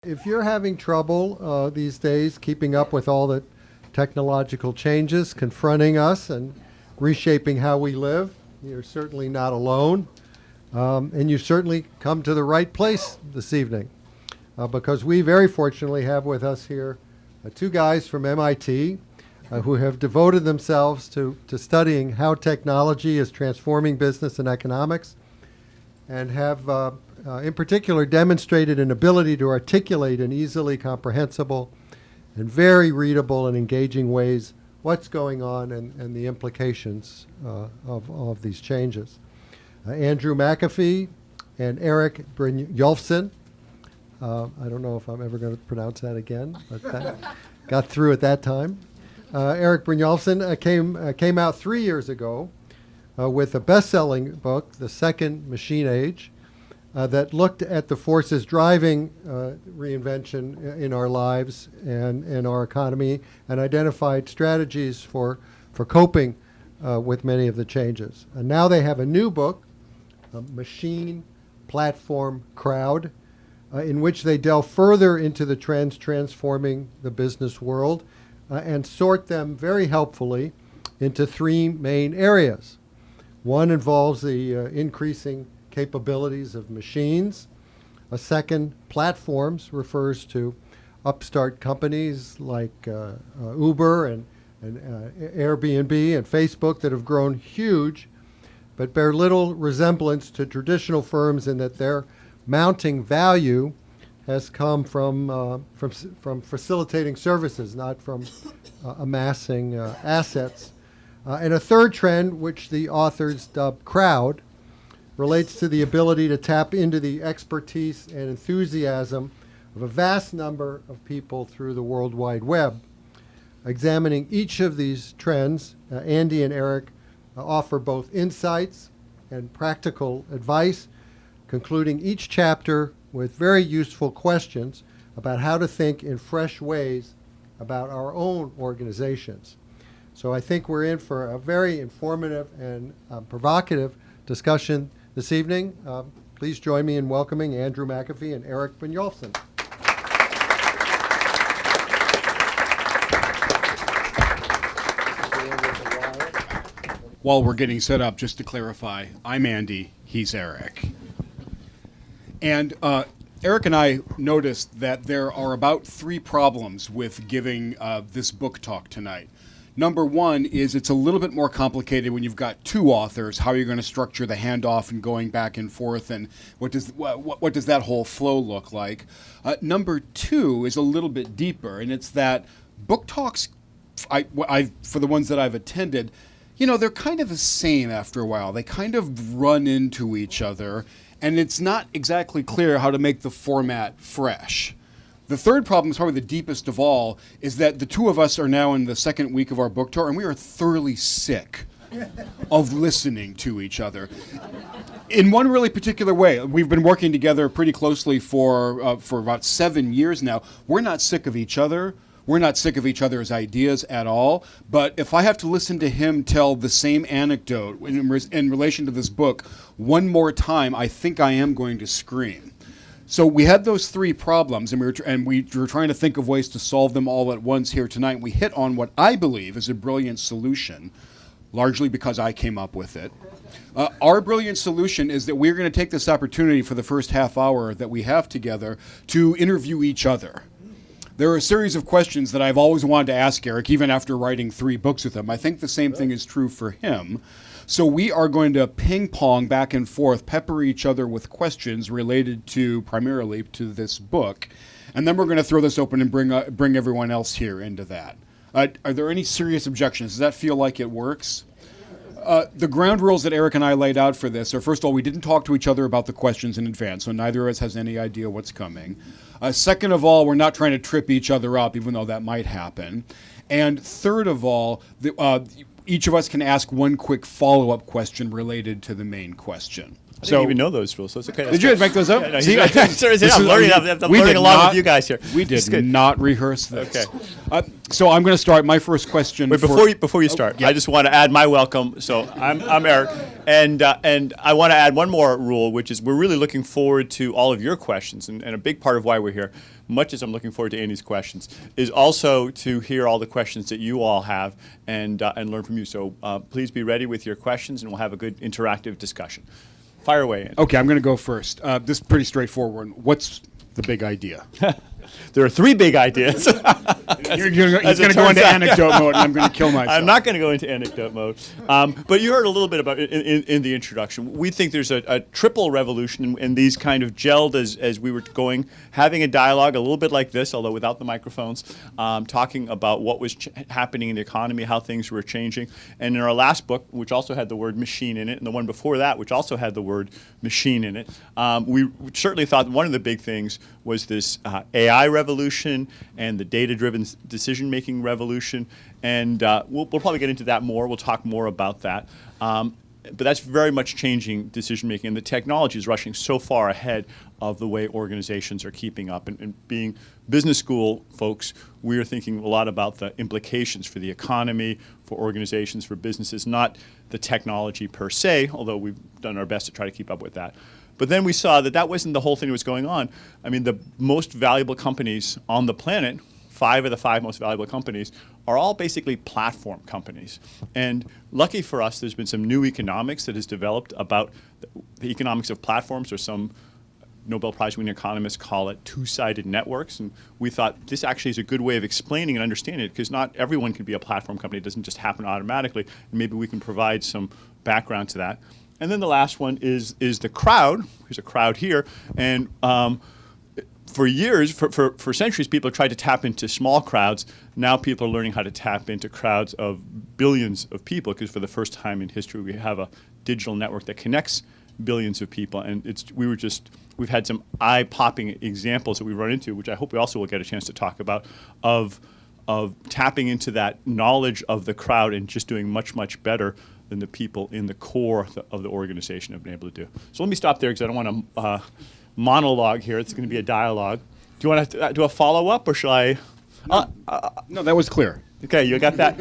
If you're having trouble these days keeping up with all the technological changes confronting us and reshaping how we live, you're certainly not alone. And you certainly come to the right place this evening because we very fortunately have with us here two guys from MIT who have devoted themselves to studying how technology is transforming business and economics and have in particular demonstrated an ability to articulate in easily comprehensible and very readable and engaging ways what's going on and the implications of these changes. Andrew McAfee and Eric Brynjolfsson. I don't know if I'm ever going to pronounce that again, but that got through at that time. Eric Brynjolfsson came out 3 years ago with a best-selling book, The Second Machine Age, that looked at the forces driving reinvention in our lives and in our economy and identified strategies for coping with many of the changes. And now they have a new book, Machine Platform Crowd, in which they delve further into the trends transforming the business world and sort them very helpfully into three main areas. One involves the increasing capabilities of machines. A second, platforms, refers to upstart companies like Uber and Airbnb and Facebook that have grown huge but bear little resemblance to traditional firms in that their mounting value has come from facilitating services, not from amassing assets. And a third trend, which the authors dub crowd, relates to the ability to tap into the expertise and enthusiasm of a vast number of people through the World Wide Web. Examining each of these trends, Andy and Eric offer both insights and practical advice, concluding each chapter with very useful questions about how to think in fresh ways about our own organizations. So I think we're in for a very informative and provocative discussion this evening. Please join me in welcoming Andrew McAfee and Eric Brynjolfsson. While we're getting set up, just to clarify, I'm Andy, he's Eric. And Eric and I noticed that there are about 3 problems with giving this book talk tonight. Number one is it's a little bit more complicated when you've got 2 authors, how you're going to structure the handoff and going back and forth, and what does that whole flow look like. Number 2 is a little bit deeper, and it's that book talks, for the ones that I've attended, they're kind of the same after a while. They kind of run into each other, and it's not exactly clear how to make the format fresh. The third problem is probably the deepest of all, is that the 2 of us are now in the second week of our book tour, and we are thoroughly sick of listening to each other. In one really particular way, we've been working together pretty closely for about 7 years now. We're not sick of each other. We're not sick of each other's ideas at all, but if I have to listen to him tell the same anecdote in relation to this book one more time, I think I am going to scream. So we had those 3 problems, and we were trying to think of ways to solve them all at once here tonight. We hit on what I believe is a brilliant solution, largely because I came up with it. Our brilliant solution is that we're going to take this opportunity for the first half hour that we have together to interview each other. There are a series of questions that I've always wanted to ask Eric, even after writing 3 books with him. I think the same thing is true for him. So we are going to ping-pong back and forth, pepper each other with questions related primarily to this book. And then we're going to throw this open and bring everyone else here into that. Are there any serious objections? Does that feel like it works? The ground rules that Eric and I laid out for this are, first of all, we didn't talk to each other about the questions in advance, so neither of us has any idea what's coming. Second of all, we're not trying to trip each other up, even though that might happen. And third of all, each of us can ask one quick follow-up question related to the main question. I didn't even know those rules, so it's okay. Did you make those up? Yeah, no, See, I'm learning along with you guys here. We This is did good. not rehearse this. Okay. So I'm going to start my first question. Wait, before you start, yeah. I just want to add my welcome. So I'm Eric, and I want to add one more rule, which is we're really looking forward to all of your questions, and a big part of why we're here, much as I'm looking forward to Andy's questions, is also to hear all the questions that you all have and learn from you. So please be ready with your questions, and we'll have a good interactive discussion. Fire away, Andy. Okay, I'm going to go first. This is pretty straightforward. What's the big idea? There are three big ideas. You're going as it to go turns into out. anecdote mode, and I'm going to kill myself. I'm not going to go into anecdote mode. But you heard a little bit about it in the introduction. We think there's a triple revolution, and these kind of gelled as we were going, having a dialogue a little bit like this, although without the microphones, talking about what was happening in the economy, how things were changing. And in our last book, which also had the word machine in it, and the one before that, which also had the word machine in it, we certainly thought one of the big things was this AI revolution and the data-driven decision-making revolution, and we'll probably get into that more. We'll talk more about that. But that's very much changing decision-making, and the technology is rushing so far ahead of the way organizations are keeping up. And being business school folks, we are thinking a lot about the implications for the economy, for organizations, for businesses, not the technology per se, although we've done our best to try to keep up with that. But then we saw that that wasn't the whole thing that was going on. I mean, the most valuable companies on the planet, 5 of the 5 most valuable companies, are all basically platform companies. And lucky for us, there's been some new economics that has developed about the economics of platforms, or some Nobel Prize-winning economists call it two-sided networks. And we thought this actually is a good way of explaining and understanding it, because not everyone can be a platform company. It doesn't just happen automatically. And maybe we can provide some background to that. And then the last one is the crowd. There's a crowd here. And for years, for centuries, people have tried to tap into small crowds. Now people are learning how to tap into crowds of billions of people, because for the first time in history, we have a digital network that connects billions of people. And we've had some eye-popping examples that we run into, which I hope we also will get a chance to talk about, of tapping into that knowledge of the crowd and just doing much, much better than the people in the core of the organization have been able to do. So let me stop there, because I don't want to monologue here. It's going to be a dialogue. Do you want to do a follow-up, or shall I? No, that was clear. Okay, you got that.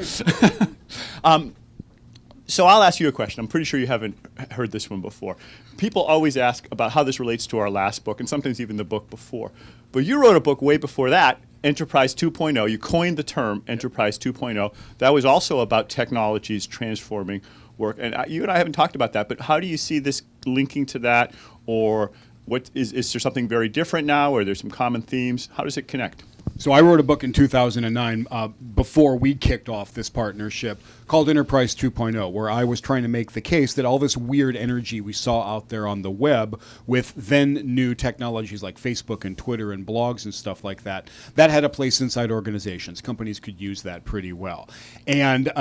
So I'll ask you a question. I'm pretty sure you haven't heard this one before. People always ask about how this relates to our last book, and sometimes even the book before. But you wrote a book way before that, Enterprise 2.0. You coined the term Enterprise 2.0. That was also about technologies transforming work. And you and I haven't talked about that, but how do you see this linking to that? Or what is there something very different now, or there's some common themes? How does it connect? So I wrote a book in 2009 before we kicked off this partnership called Enterprise 2.0, where I was trying to make the case that all this weird energy we saw out there on the web with then new technologies like Facebook and Twitter and blogs and stuff like that, that had a place inside organizations. Companies could use that pretty well. And,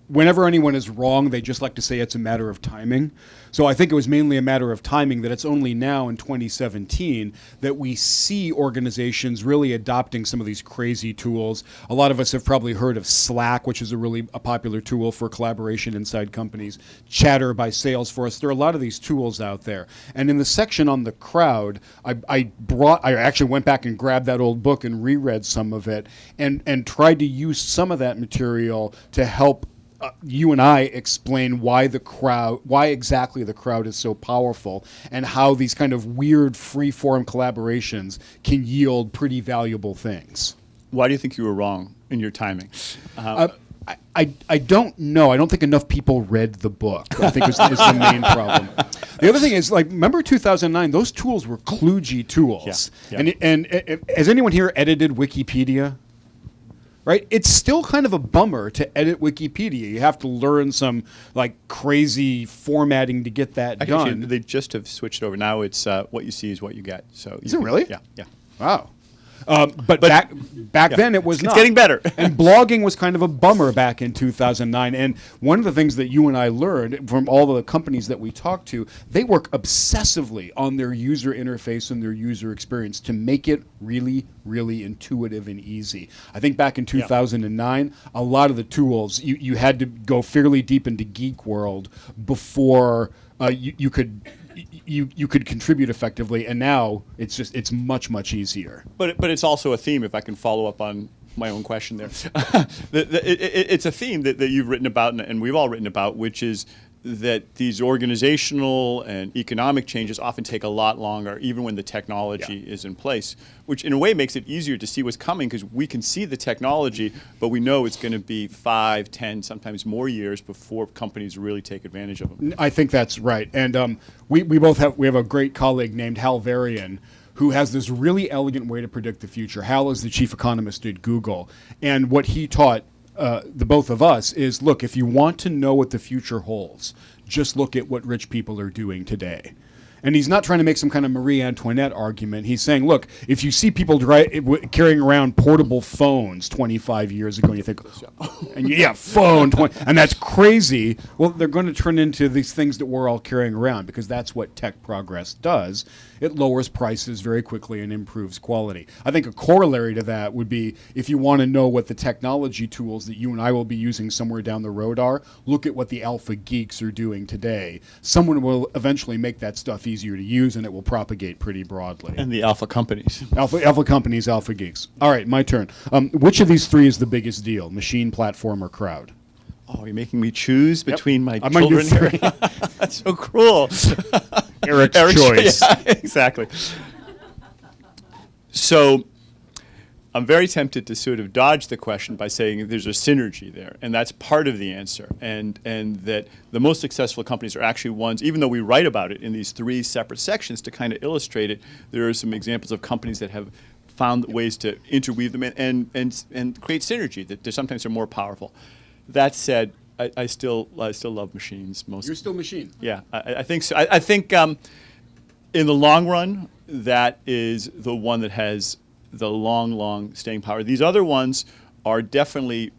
whenever anyone is wrong, they just like to say it's a matter of timing. So I think it was mainly a matter of timing that it's only now in 2017 that we see organizations really adopting some of these crazy tools. A lot of us have probably heard of Slack, which is a popular tool for collaboration inside companies. Chatter by Salesforce. There are a lot of these tools out there. And in the section on the crowd, I actually went back and grabbed that old book and reread some of it and tried to use some of that material to help you and I explain why exactly the crowd is so powerful, and how these kind of weird free-form collaborations can yield pretty valuable things. Why do you think you were wrong in your timing? I don't know. I don't think enough people read the book, I think is the main problem. The other thing is, remember 2009? Those tools were kludgy tools. Yeah. And has anyone here edited Wikipedia? Right? It's still kind of a bummer to edit Wikipedia. You have to learn some crazy formatting to get that done. Actually, they just have switched over. Now it's what you see is what you get. So is it really? Yeah. Wow. But back then it was It's not. getting better. And blogging was kind of a bummer back in 2009. And one of the things that you and I learned from all the companies that we talked to, they work obsessively on their user interface and their user experience to make it really, really intuitive and easy. I think back in 2009, a lot of the tools, you had to go fairly deep into geek world before you could contribute effectively, and now it's much easier. But it's also a theme, if I can follow up on my own question there. It's a theme that you've written about, and we've all written about, which is that these organizational and economic changes often take a lot longer, even when the technology is in place, which in a way makes it easier to see what's coming because we can see the technology, but we know it's going to be 5, 10, sometimes more years before companies really take advantage of them. I think that's right. And we have a great colleague named Hal Varian who has this really elegant way to predict the future. Hal is the chief economist at Google. And what he taught the both of us is, look, if you want to know what the future holds, just look at what rich people are doing today. And he's not trying to make some kind of Marie Antoinette argument. He's saying, look, if you see people carrying around portable phones 25 years ago, and you think, phone, and that's crazy. Well, they're going to turn into these things that we're all carrying around because that's what tech progress does. It lowers prices very quickly and improves quality. I think a corollary to that would be if you want to know what the technology tools that you and I will be using somewhere down the road are, look at what the alpha geeks are doing today. Someone will eventually make that stuff easier to use, and it will propagate pretty broadly. And the alpha companies. Alpha companies, alpha geeks. All right, my turn. Which of these three is the biggest deal? Machine, platform, or crowd? Oh, you're making me choose between my I'm on your children here? That's so cruel. Eric's Eric's choice. Yeah, exactly. So I'm very tempted to sort of dodge the question by saying there's a synergy there, and that's part of the answer, and that the most successful companies are actually ones, even though we write about it in these 3 separate sections to kind of illustrate it, there are some examples of companies that have found ways to interweave them and create synergy that sometimes are more powerful. That said, I still love machines most. You're still machine. Yeah, I think so. I think in the long run, that is the one that has the long staying power. These other ones are definitely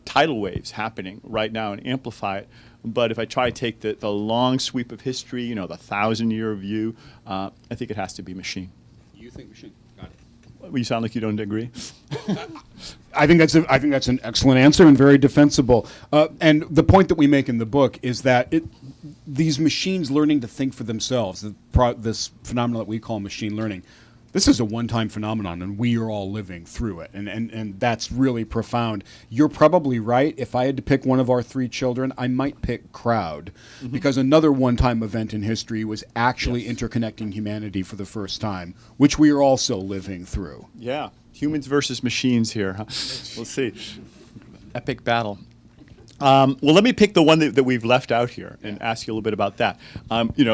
tidal waves happening right now and amplify it. But if I try to take the long sweep of history, the 1,000-year view, I think it has to be machine. You think machine? Got it. You sound like you don't agree. I think that's an excellent answer and very defensible. And the point that we make in the book is that these machines learning to think for themselves, this phenomenon that we call machine learning, this is a one-time phenomenon, and we are all living through it, and that's really profound. You're probably right. If I had to pick one of our 3 children, I might pick crowd, because another one-time event in history was actually interconnecting humanity for the first time, which we are also living through. Yeah, humans versus machines here. Huh? We'll see. Epic battle. Well, let me pick the one that we've left out here and ask you a little bit about that.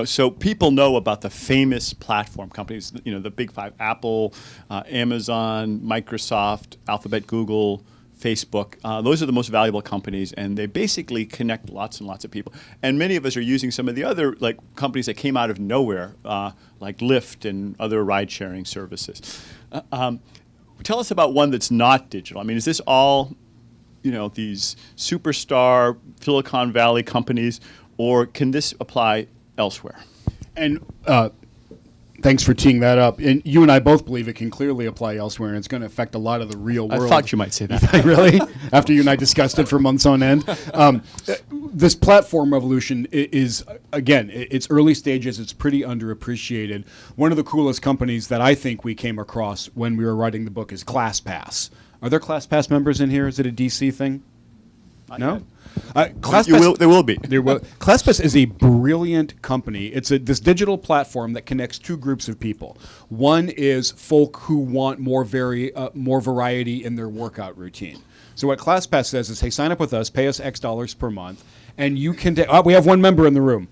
So people know about the famous platform companies, the big 5, Apple, Amazon, Microsoft, Alphabet, Google, Facebook. Those are the most valuable companies, and they basically connect lots and lots of people. And many of us are using some of the other companies that came out of nowhere, like Lyft and other ride-sharing services. Tell us about one that's not digital. I mean, is this all these superstar Silicon Valley companies, or can this apply elsewhere? And thanks for teeing that up. And you and I both believe it can clearly apply elsewhere, and it's going to affect a lot of the real world. I thought you might say that. Really? After you and I discussed it for months on end? This platform revolution is, again, it's early stages. It's pretty underappreciated. One of the coolest companies that I think we came across when we were writing the book is ClassPass. Are there ClassPass members in here? Is it a DC thing? No? ClassPass, There will be. ClassPass is a brilliant company. It's this digital platform that connects 2 groups of people. One is folk who want more variety in their workout routine. So what ClassPass says is, hey, sign up with us, pay us X dollars per month, and you can we have one member in the room.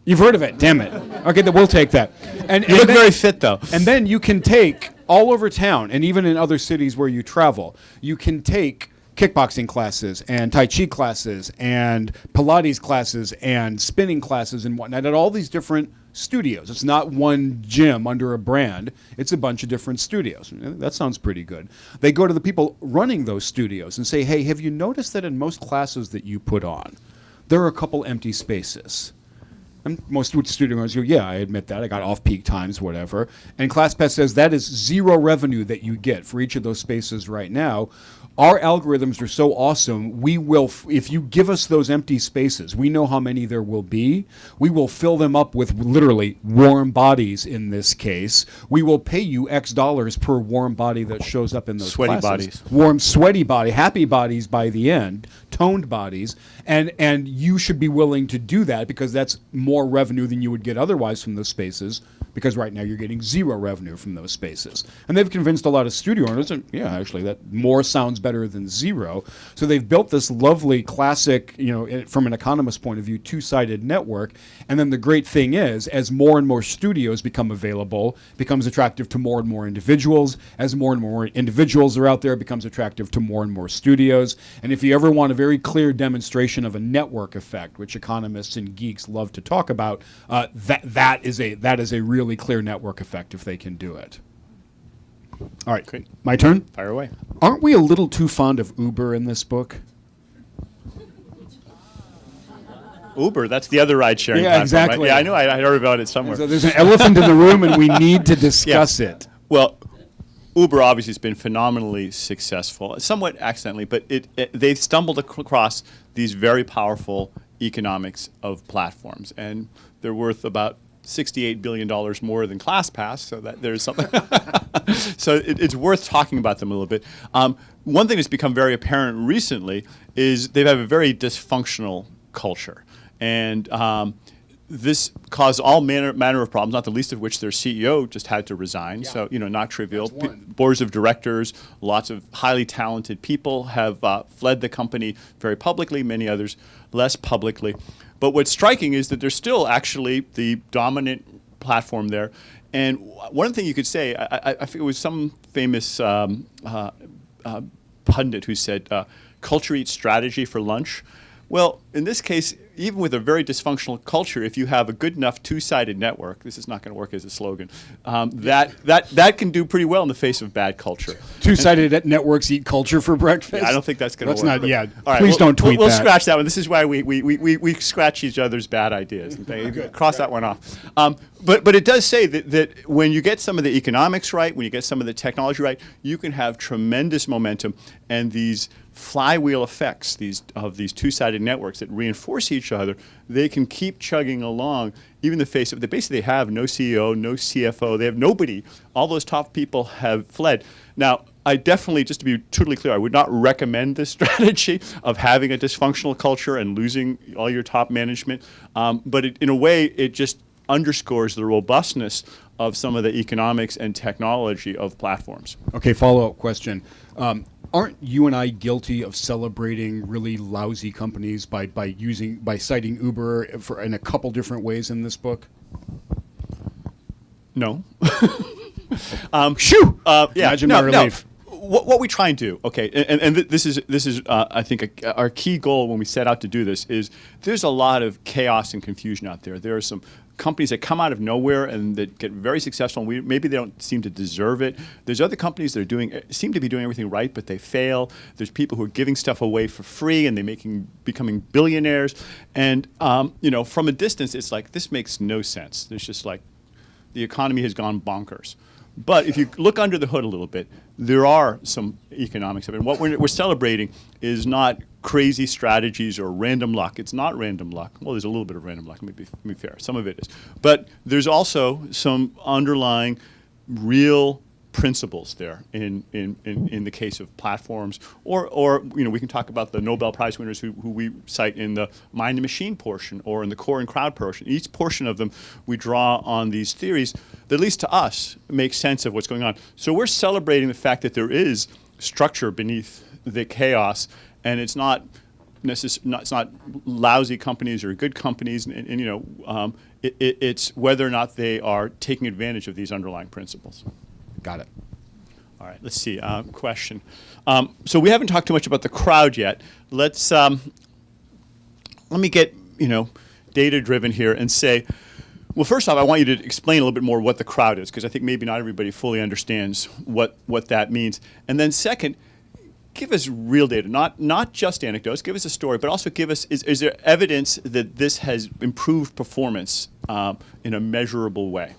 You've heard of it, damn it. Okay, then we'll take that. And You look very fit, though. And then you can take all over town, and even in other cities where you travel, you can take kickboxing classes and Tai Chi classes and Pilates classes and spinning classes and whatnot at all these different studios. It's not one gym under a brand. It's a bunch of different studios. That sounds pretty good. They go to the people running those studios and say, hey, have you noticed that in most classes that you put on, there are a couple empty spaces? And most studio owners go, yeah, I admit that. I got off-peak times, whatever. And ClassPass says that is zero revenue that you get for each of those spaces right now. Our algorithms are so awesome, we will, if you give us those empty spaces, we know how many there will be. We will fill them up with literally warm bodies in this case. We will pay you X dollars per warm body that shows up in those Sweaty classes. bodies. Warm, sweaty body, happy bodies by the end, toned bodies. And you should be willing to do that because that's more revenue than you would get otherwise from those spaces, because right now you're getting zero revenue from those spaces. And they've convinced a lot of studio owners, and yeah, actually, that more sounds better than zero. So they've built this lovely classic, from an economist point of view, two-sided network. And then the great thing is, as more and more studios become available, it becomes attractive to more and more individuals. As more and more individuals are out there, it becomes attractive to more and more studios. And if you ever want a very clear demonstration of a network effect, which economists and geeks love to talk about, that is a really clear network effect if they can do it. All right, Great. My turn? Fire away. Aren't we a little too fond of Uber in this book? Uber, that's the other ride-sharing Yeah, platform, exactly. right? Yeah, I know. I heard about it somewhere. So there's an elephant in the room, and we need to discuss it. Well, Uber obviously has been phenomenally successful, somewhat accidentally, but they've stumbled across these very powerful economics of platforms, and they're worth about $68 billion more than ClassPass, so that there's something. So it's worth talking about them a little bit. One thing that's become very apparent recently is they have a very dysfunctional culture, and this caused all manner of problems, not the least of which their CEO just had to resign. Yeah. So, not trivial. That's one. Boards of directors, lots of highly talented people have fled the company very publicly, many others less publicly. But what's striking is that they're still actually the dominant platform there. And one thing you could say, I think it was some famous pundit who said, culture eats strategy for lunch. Well, in this case, even with a very dysfunctional culture, if you have a good enough two-sided network, this is not going to work as a slogan, that can do pretty well in the face of bad culture. Two-sided networks eat culture for breakfast? Yeah, I don't think that's going to Let's work. not, yeah. All right, Please don't tweet we'll that. scratch that one. This is why we scratch each other's bad ideas. Cross that one off. But it does say that when you get some of the economics right, when you get some of the technology right, you can have tremendous momentum, and these flywheel effects of these two-sided networks that reinforce each other, they can keep chugging along even in the face of, they basically have no CEO, no CFO, they have nobody. All those top people have fled. Now, I definitely, just to be totally clear, I would not recommend this strategy of having a dysfunctional culture and losing all your top management. But in a way, it just underscores the robustness of some of the economics and technology of platforms. Okay, follow-up question. Aren't you and I guilty of celebrating really lousy companies by citing Uber in a couple different ways in this book? No. Shoo! Yeah, Imagine my relief. What we try and do, okay, and this is I think our key goal when we set out to do this is there's a lot of chaos and confusion out there. There are some companies that come out of nowhere and that get very successful, and maybe they don't seem to deserve it. There's other companies that seem to be doing everything right, but they fail. There's people who are giving stuff away for free and becoming billionaires. And from a distance, it's like, this makes no sense. There's just like, the economy has gone bonkers. But if you look under the hood a little bit, there are some economics of it. And what we're celebrating is not crazy strategies or random luck. It's not random luck. Well, there's a little bit of random luck, to be fair. Some of it is. But there's also some underlying real principles there in the case of platforms, or we can talk about the Nobel Prize winners who we cite in the mind and machine portion or in the core and crowd portion. Each portion of them we draw on these theories that, at least to us, make sense of what's going on. So we're celebrating the fact that there is structure beneath the chaos, and it's not it's not lousy companies or good companies, it's whether or not they are taking advantage of these underlying principles. Got it. All right, let's see. Question. So we haven't talked too much about the crowd yet. Let me get data driven here and say, well, first off, I want you to explain a little bit more what the crowd is, because I think maybe not everybody fully understands what that means. And then second, give us real data, not just anecdotes. Give us a story, but also give us, is there evidence that this has improved performance in a measurable way?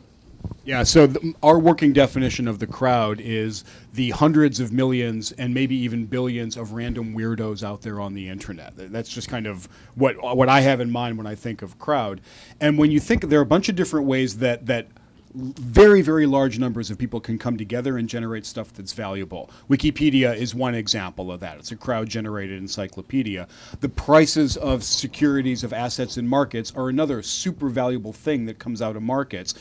Yeah, so our working definition of the crowd is the hundreds of millions and maybe even billions of random weirdos out there on the internet. That's just kind of what I have in mind when I think of crowd. And when you think, there are a bunch of different ways that very, very large numbers of people can come together and generate stuff that's valuable. Wikipedia is one example of that. It's a crowd-generated encyclopedia. The prices of securities, of assets in markets are another super valuable thing that comes out of markets.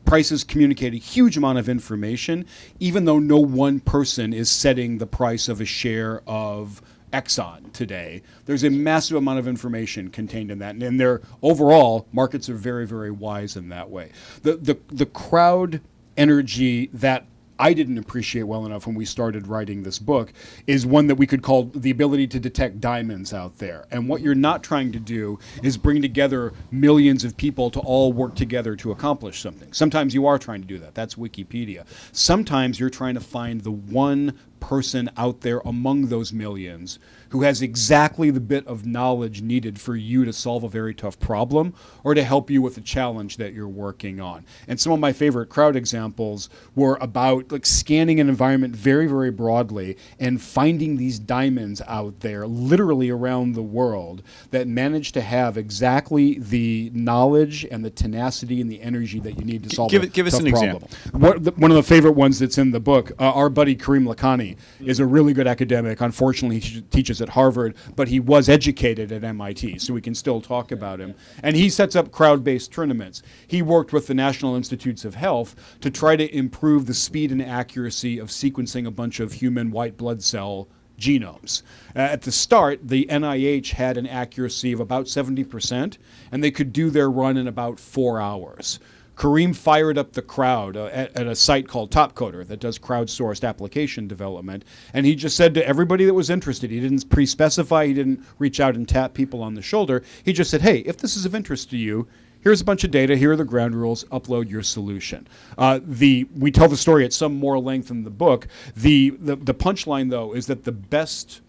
Prices communicate a huge amount of information, even though no one person is setting the price of a share of Exxon today. There's a massive amount of information contained in that, and overall markets are very, very wise in that way. The crowd energy that I didn't appreciate well enough when we started writing this book is one that we could call the ability to detect diamonds out there. And what you're not trying to do is bring together millions of people to all work together to accomplish something. Sometimes you are trying to do that. That's Wikipedia. Sometimes you're trying to find the one person out there among those millions who has exactly the bit of knowledge needed for you to solve a very tough problem or to help you with a challenge that you're working on. And some of my favorite crowd examples were about like scanning an environment very, very broadly and finding these diamonds out there literally around the world that manage to have exactly the knowledge and the tenacity and the energy that you need to solve a tough problem. Give us an example. One of the favorite ones that's in the book, our buddy Kareem Lakhani is a really good academic. Unfortunately, he teaches at Harvard, but he was educated at MIT, so we can still talk about him. And he sets up crowd-based tournaments. He worked with the National Institutes of Health to try to improve the speed and accuracy of sequencing a bunch of human white blood cell genomes. At the start, the NIH had an accuracy of about 70%, and they could do their run in about 4 hours. Kareem fired up the crowd at a site called Topcoder that does crowdsourced application development, and he just said to everybody that was interested, he didn't pre-specify, he didn't reach out and tap people on the shoulder, he just said, hey, if this is of interest to you, here's a bunch of data, here are the ground rules, upload your solution. We tell the story at some more length in the book. The punchline, though, is that the best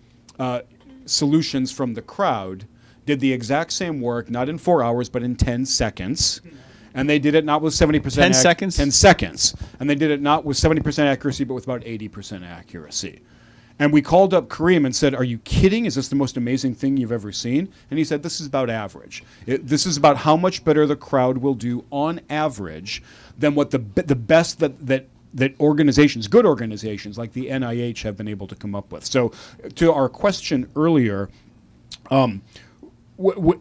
solutions from the crowd did the exact same work, not in 4 hours, but in 10 seconds. And they did it not with 70%. 10 seconds? 10 seconds. And they did it not with 70% accuracy, but with about 80% accuracy. And we called up Kareem and said, are you kidding? Is this the most amazing thing you've ever seen? And he said, this is about average. This is about how much better the crowd will do on average than what the best that organizations, good organizations like the NIH have been able to come up with. So to our question earlier,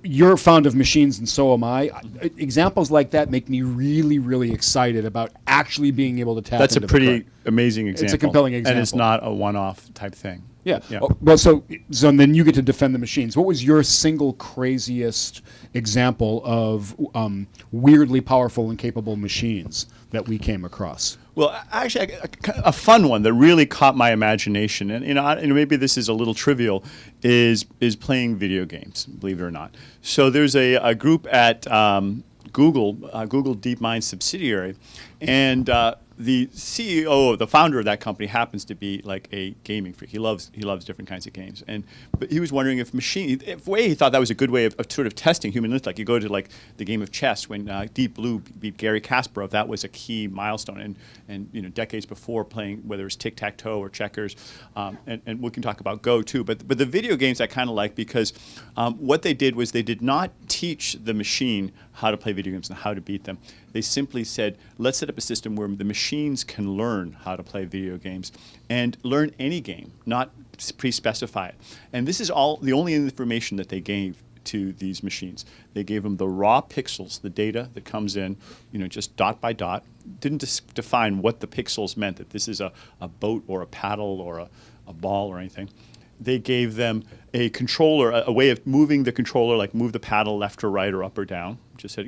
you're fond of machines, and so am I. Examples like that make me really, really excited about actually being able to tap That's a into pretty the crowd. amazing example. It's a compelling example. And it's not a one-off type thing. Yeah. Yeah. Oh, well, so then you get to defend the machines. What was your single craziest example of weirdly powerful and capable machines that we came across? Well, actually, a fun one that really caught my imagination, and maybe this is a little trivial, is playing video games. Believe it or not. So there's a group at Google DeepMind subsidiary, and the CEO, the founder of that company, happens to be like a gaming freak. He loves different kinds of games, but he was wondering if he thought that was a good way of sort of testing human intellect. Like you go to like the game of chess when Deep Blue beat Garry Kasparov, that was a key milestone, and decades before playing whether it was tic-tac-toe or checkers, and we can talk about Go too. But the video games I kind of like because what they did was they did not teach the machine how to play video games and how to beat them. They simply said, let's set up a system where the machines can learn how to play video games and learn any game, not pre-specify it. And this is all the only information that they gave to these machines. They gave them the raw pixels, the data that comes in, just dot by dot. Didn't define what the pixels meant, that this is a boat or a paddle or a ball or anything. They gave them a controller, a way of moving the controller, like move the paddle left or right or up or down. Just said,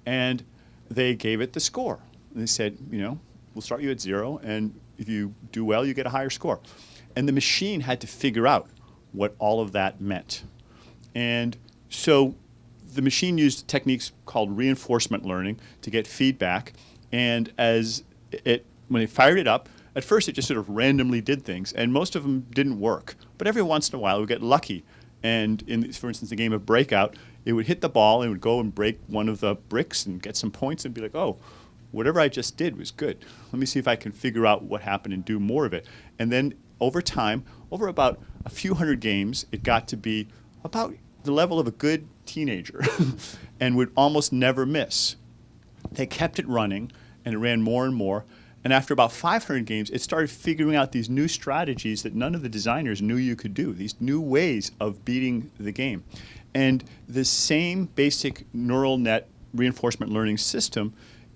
and they gave it the score. And they said, we'll start you at 0, and if you do well, you get a higher score. And the machine had to figure out what all of that meant. And so the machine used techniques called reinforcement learning to get feedback. And when they fired it up, at first it just sort of randomly did things, and most of them didn't work. But every once in a while, it would get lucky. And for instance, the game of Breakout, it would hit the ball and it would go and break one of the bricks and get some points and be like, oh, whatever I just did was good. Let me see if I can figure out what happened and do more of it. And then over time, over about a few hundred games, it got to be about the level of a good teenager and would almost never miss. They kept it running, and it ran more and more. And after about 500 games, it started figuring out these new strategies that none of the designers knew you could do, these new ways of beating the game. And the same basic neural net reinforcement learning system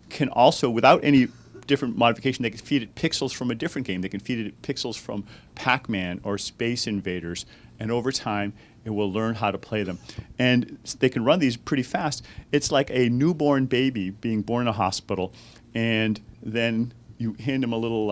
can also, without any different modification, they can feed it pixels from a different game. They can feed it pixels from Pac-Man or Space Invaders. And over time, it will learn how to play them. And they can run these pretty fast. It's like a newborn baby being born in a hospital, and then you hand him a little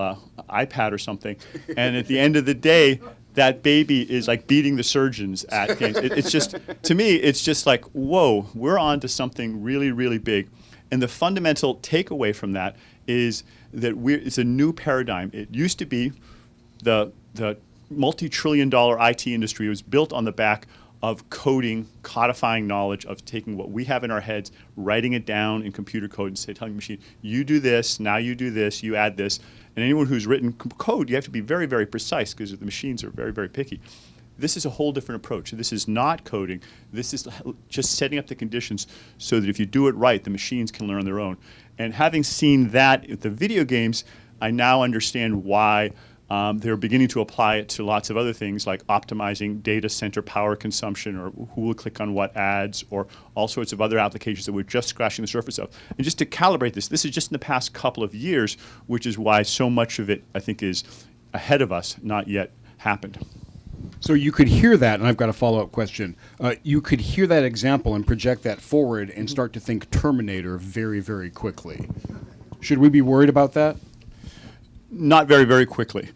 iPad or something, and at the end of the day, that baby is like beating the surgeons at games. It's just, to me, it's just like, whoa, we're on to something really, really big. And the fundamental takeaway from that is that it's a new paradigm. It used to be the multi-trillion-dollar IT industry was built on the back of coding, codifying knowledge, of taking what we have in our heads, writing it down in computer code, and telling the machine, you do this, now you do this, you add this. And anyone who's written code, you have to be very, very precise because the machines are very, very picky. This is a whole different approach. This is not coding. This is just setting up the conditions so that if you do it right, the machines can learn on their own. And having seen that at the video games, I now understand why they're beginning to apply it to lots of other things like optimizing data center power consumption, or who will click on what ads, or all sorts of other applications that we're just scratching the surface of. And just to calibrate this is just in the past couple of years, which is why so much of it, I think, is ahead of us, not yet happened. So you could hear that, and I've got a follow-up question. You could hear that example and project that forward and start to think Terminator very, very quickly. Should we be worried about that? Not very, very quickly.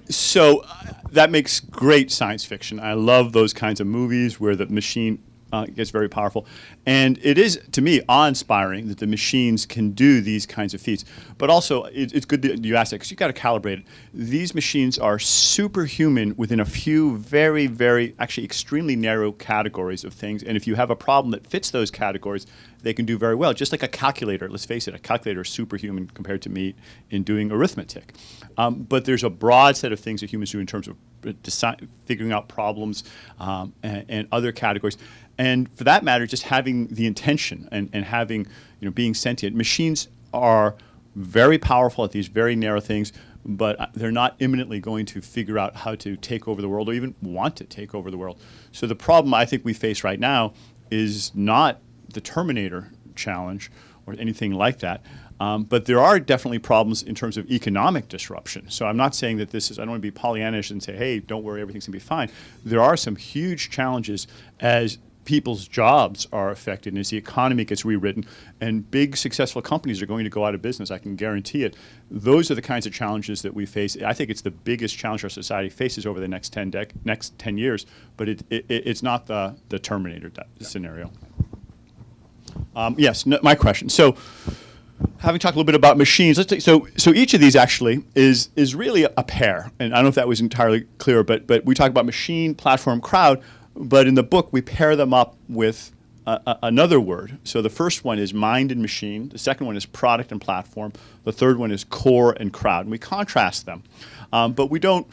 So that makes great science fiction. I love those kinds of movies where the machine gets very powerful. And it is, to me, awe-inspiring that the machines can do these kinds of feats. But also, it's good that you asked that, because you've got to calibrate it. These machines are superhuman within a few very, very, actually extremely narrow categories of things. And if you have a problem that fits those categories, they can do very well. Just like a calculator. Let's face it, a calculator is superhuman compared to me in doing arithmetic. But there's a broad set of things that humans do in terms of figuring out problems and other categories. And for that matter, just having the intention and having, being sentient. Machines are very powerful at these very narrow things, but they're not imminently going to figure out how to take over the world or even want to take over the world. So the problem I think we face right now is not the Terminator challenge or anything like that. But there are definitely problems in terms of economic disruption. So I'm not saying that this is, I don't want to be Pollyannish and say, hey, don't worry, everything's going to be fine. There are some huge challenges as people's jobs are affected and as the economy gets rewritten, and big successful companies are going to go out of business, I can guarantee it. Those are the kinds of challenges that we face. I think it's the biggest challenge our society faces over the next 10 years, but it's not the Terminator scenario. Yes, my question. So, having talked a little bit about machines, let's take, so each of these actually is really a pair, and I don't know if that was entirely clear, but we talk about machine, platform, crowd, but in the book we pair them up with another word. So the first one is mind and machine, the second one is product and platform, the third one is core and crowd, and we contrast them, but we don't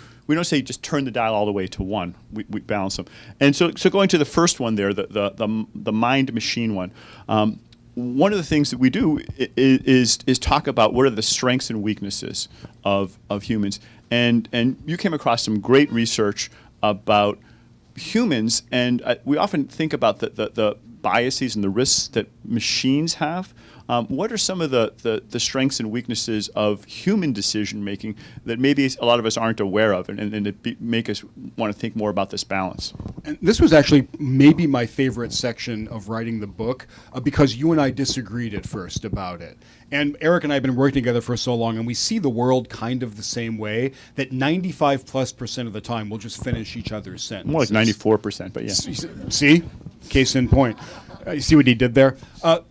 say just turn the dial all the way to one. We balance them, and so going to the first one there, the mind machine one. One of the things that we do is talk about what are the strengths and weaknesses of humans. And you came across some great research about humans, and we often think about the biases and the risks that machines have. What are some of the strengths and weaknesses of human decision making that maybe a lot of us aren't aware of, and make us want to think more about this balance? And this was actually maybe my favorite section of writing the book because you and I disagreed at first about it. And Eric and I have been working together for so long, and we see the world kind of the same way, that 95+% of the time we'll just finish each other's sentences. More like 94%, but yeah. See? Case in point. You see what he did there?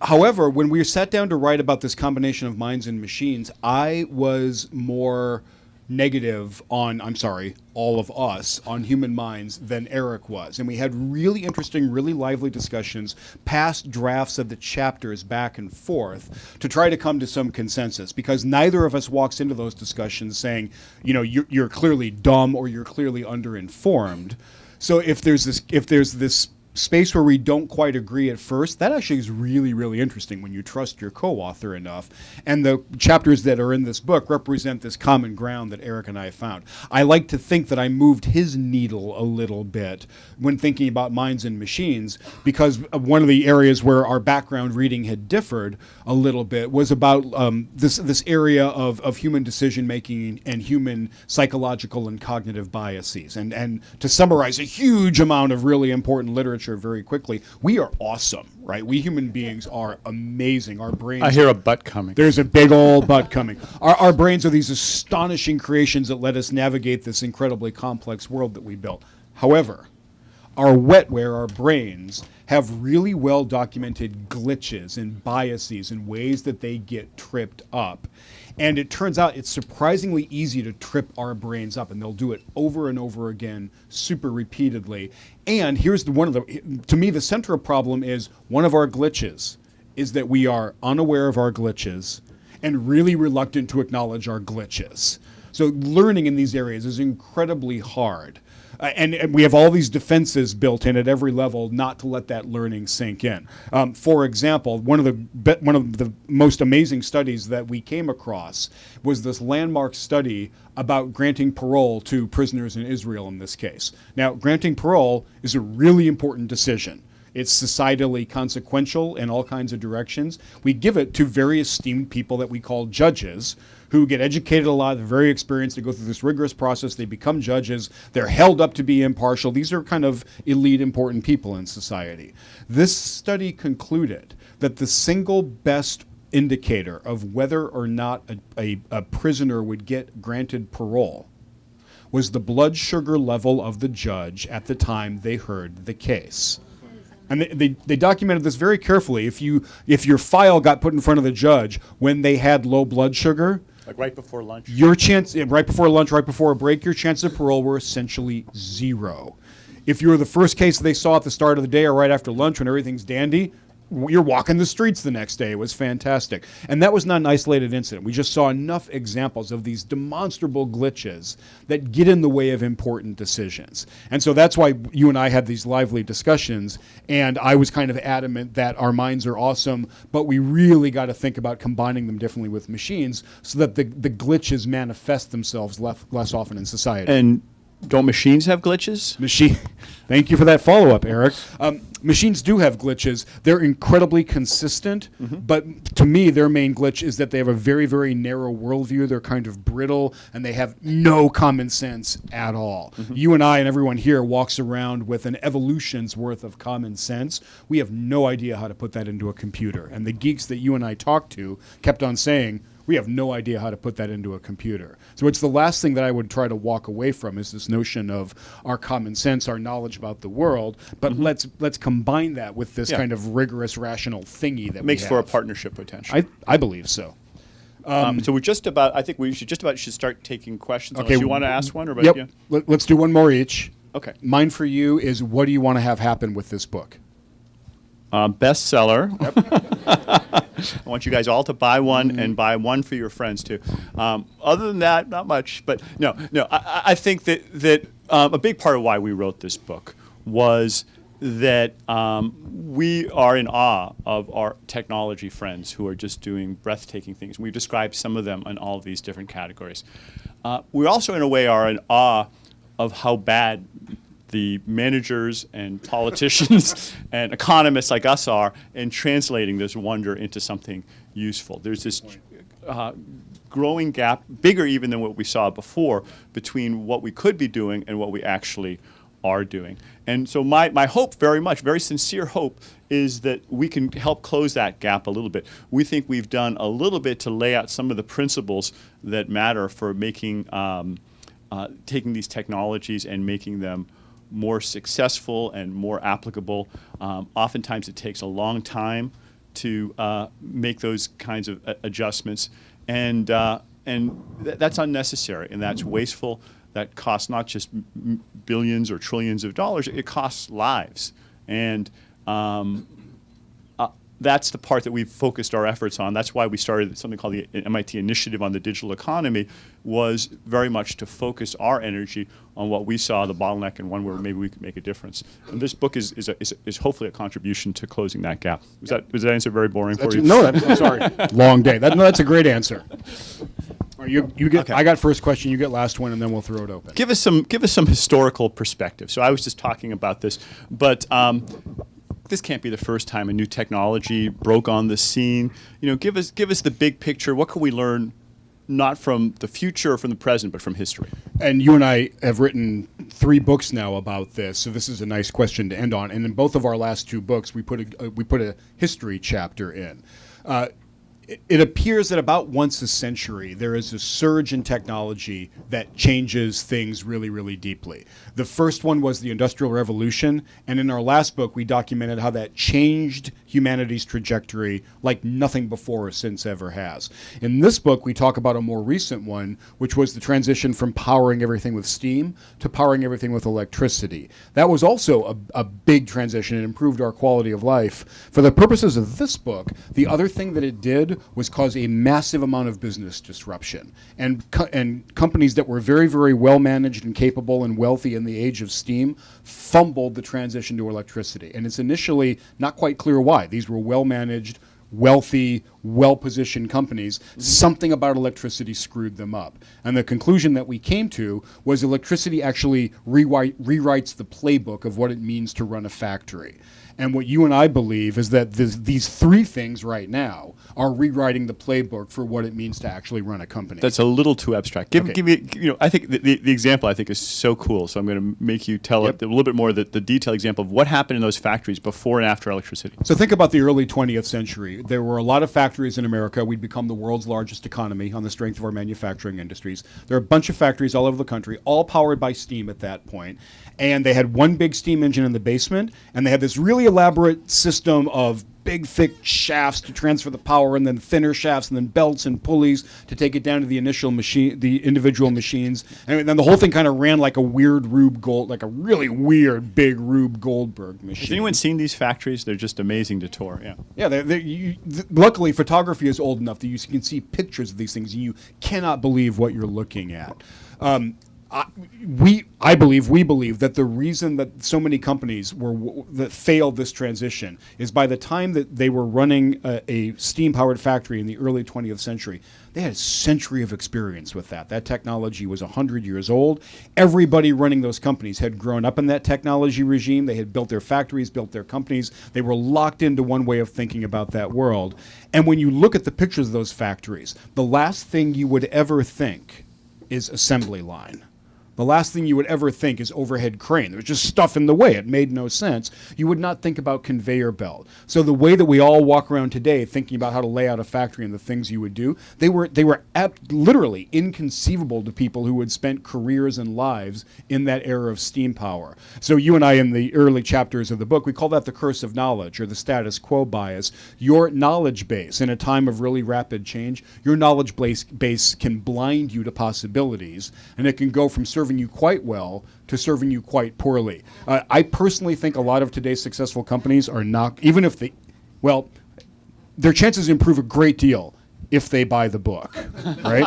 However, when we sat down to write about this combination of minds and machines, I was more negative on, I'm sorry, all of us, on human minds than Eric was. And we had really interesting, really lively discussions, past drafts of the chapters back and forth to try to come to some consensus, because neither of us walks into those discussions saying, you know, you're clearly dumb or you're clearly underinformed. So if there's this space where we don't quite agree at first, that actually is really, really interesting when you trust your co-author enough. And the chapters that are in this book represent this common ground that Eric and I found. I like to think that I moved his needle a little bit when thinking about minds and machines, because one of the areas where our background reading had differed a little bit was about this area of human decision making and human psychological and cognitive biases. And to summarize a huge amount of really important literature very quickly, we are awesome, right? We human beings are amazing. Our brains. I hear a butt coming. There's a big old butt coming. Our brains are these astonishing creations that let us navigate this incredibly complex world that we built. However, our wetware, our brains, have really well documented glitches and biases and ways that they get tripped up. And it turns out it's surprisingly easy to trip our brains up, and they'll do it over and over again, super repeatedly. And here's to me, the central problem is one of our glitches is that we are unaware of our glitches and really reluctant to acknowledge our glitches. So learning in these areas is incredibly hard. And we have all these defenses built in at every level not to let that learning sink in. For example, one of the most amazing studies that we came across was this landmark study about granting parole to prisoners in Israel in this case. Now, granting parole is a really important decision. It's societally consequential in all kinds of directions. We give it to very esteemed people that we call judges, who get educated a lot, they're very experienced, they go through this rigorous process, they become judges, they're held up to be impartial. These are kind of elite, important people in society. This study concluded that the single best indicator of whether or not a prisoner would get granted parole was the blood sugar level of the judge at the time they heard the case. And they documented this very carefully. If your file got put in front of the judge when they had low blood sugar, Like right before lunch? your chance, right before lunch, right before a break, your chances of parole were essentially zero. If you were the first case they saw at the start of the day or right after lunch when everything's dandy, you're walking the streets the next day. It was fantastic. And that was not an isolated incident. We just saw enough examples of these demonstrable glitches that get in the way of important decisions. And so that's why you and I had these lively discussions, and I was kind of adamant that our minds are awesome, but we really got to think about combining them differently with machines so that the glitches manifest themselves less often in society. And don't machines have glitches? Thank you for that follow-up, Eric. Machines do have glitches. They're incredibly consistent, but to me, their main glitch is that they have a very, very narrow worldview. They're kind of brittle, and they have no common sense at all. You and I and everyone here walks around with an evolution's worth of common sense. We have no idea how to put that into a computer. And the geeks that you and I talked to kept on saying, we have no idea how to put that into a computer. So it's the last thing that I would try to walk away from is this notion of our common sense, our knowledge about the world, but let's combine that with this kind of rigorous, rational thingy that Makes we have. for a partnership potential. I believe so. So we're just about, I think we should start taking questions. Okay, Unless you want to ask one? Or Yep. Yeah. Let's do one more each. Okay. Mine for you is, what do you want to have happen with this book? Bestseller. I want you guys all to buy one and buy one for your friends too. Other than that, not much. But no. I think that a big part of why we wrote this book was that we are in awe of our technology friends who are just doing breathtaking things. We've described some of them in all of these different categories. We also, in a way, are in awe of how bad the managers and politicians and economists like us are in translating this wonder into something useful. There's this growing gap, bigger even than what we saw before, between what we could be doing and what we actually are doing. And so my hope, very much, very sincere hope, is that we can help close that gap a little bit. We think we've done a little bit to lay out some of the principles that matter for making, taking these technologies and making them more successful and more applicable. Oftentimes it takes a long time to make those kinds of adjustments, and that's unnecessary, and that's wasteful. That costs not just billions or trillions of dollars, it costs lives. And that's the part that we've focused our efforts on. That's why we started something called the MIT Initiative on the Digital Economy, was very much to focus our energy on what we saw the bottleneck and one where maybe we could make a difference. And this book is hopefully a contribution to closing that gap. Was that answer very boring for you? No, I'm sorry. Long day. That's a great answer. All right, you get. Okay. I got first question. You get last one, and then we'll throw it open. Give us some historical perspective. So I was just talking about this, but this can't be the first time a new technology broke on the scene. Give us the big picture. What can we learn, not from the future or from the present, but from history? And you and I have written 3 books now about this, so this is a nice question to end on. And in both of our last 2 books, we put a history chapter in. It appears that about once a century, there is a surge in technology that changes things really, really deeply. The first one was the Industrial Revolution, and in our last book, we documented how that changed humanity's trajectory like nothing before or since ever has. In this book, we talk about a more recent one, which was the transition from powering everything with steam to powering everything with electricity. That was also a big transition. It improved our quality of life. For the purposes of this book, the other thing that it did was cause a massive amount of business disruption. And companies that were very, very well managed and capable and wealthy in the age of steam fumbled the transition to electricity. And it's initially not quite clear why. These were well managed, wealthy, well-positioned companies. Something about electricity screwed them up. And the conclusion that we came to was electricity actually rewrites the playbook of what it means to run a factory. And what you and I believe is that these 3 things right now are rewriting the playbook for what it means to actually run a company. That's a little too abstract. Give me, I think the example I think is so cool. So I'm going to make you tell it a little bit more the detailed example of what happened in those factories before and after electricity. So think about the early 20th century. There were a lot of factories in America. We'd become the world's largest economy on the strength of our manufacturing industries. There are a bunch of factories all over the country, all powered by steam at that point. And they had one big steam engine in the basement, and they had this really elaborate system of big, thick shafts to transfer the power, and then thinner shafts, and then belts and pulleys to take it down to the individual machines. And then the whole thing kind of ran like a weird like a really weird big Rube Goldberg machine. Has anyone seen these factories? They're just amazing to tour. Yeah. Yeah. Luckily, photography is old enough that you can see pictures of these things, and you cannot believe what you're looking at. We believe that the reason that so many companies that failed this transition is by the time that they were running a steam-powered factory in the early 20th century, they had a century of experience with that. That technology was 100 years old. Everybody running those companies had grown up in that technology regime. They had built their factories, built their companies. They were locked into one way of thinking about that world. And when you look at the pictures of those factories, the last thing you would ever think is assembly line. The last thing you would ever think is overhead crane. There was just stuff in the way. It made no sense. You would not think about conveyor belt. So the way that we all walk around today thinking about how to lay out a factory and the things you would do, they were literally inconceivable to people who had spent careers and lives in that era of steam power. So you and I, in the early chapters of the book, we call that the curse of knowledge, or the status quo bias. Your knowledge base, in a time of really rapid change, your knowledge base can blind you to possibilities, and it can go from serving you quite well to serving you quite poorly. I personally think a lot of today's successful companies are not, even if their chances improve a great deal if they buy the book, right?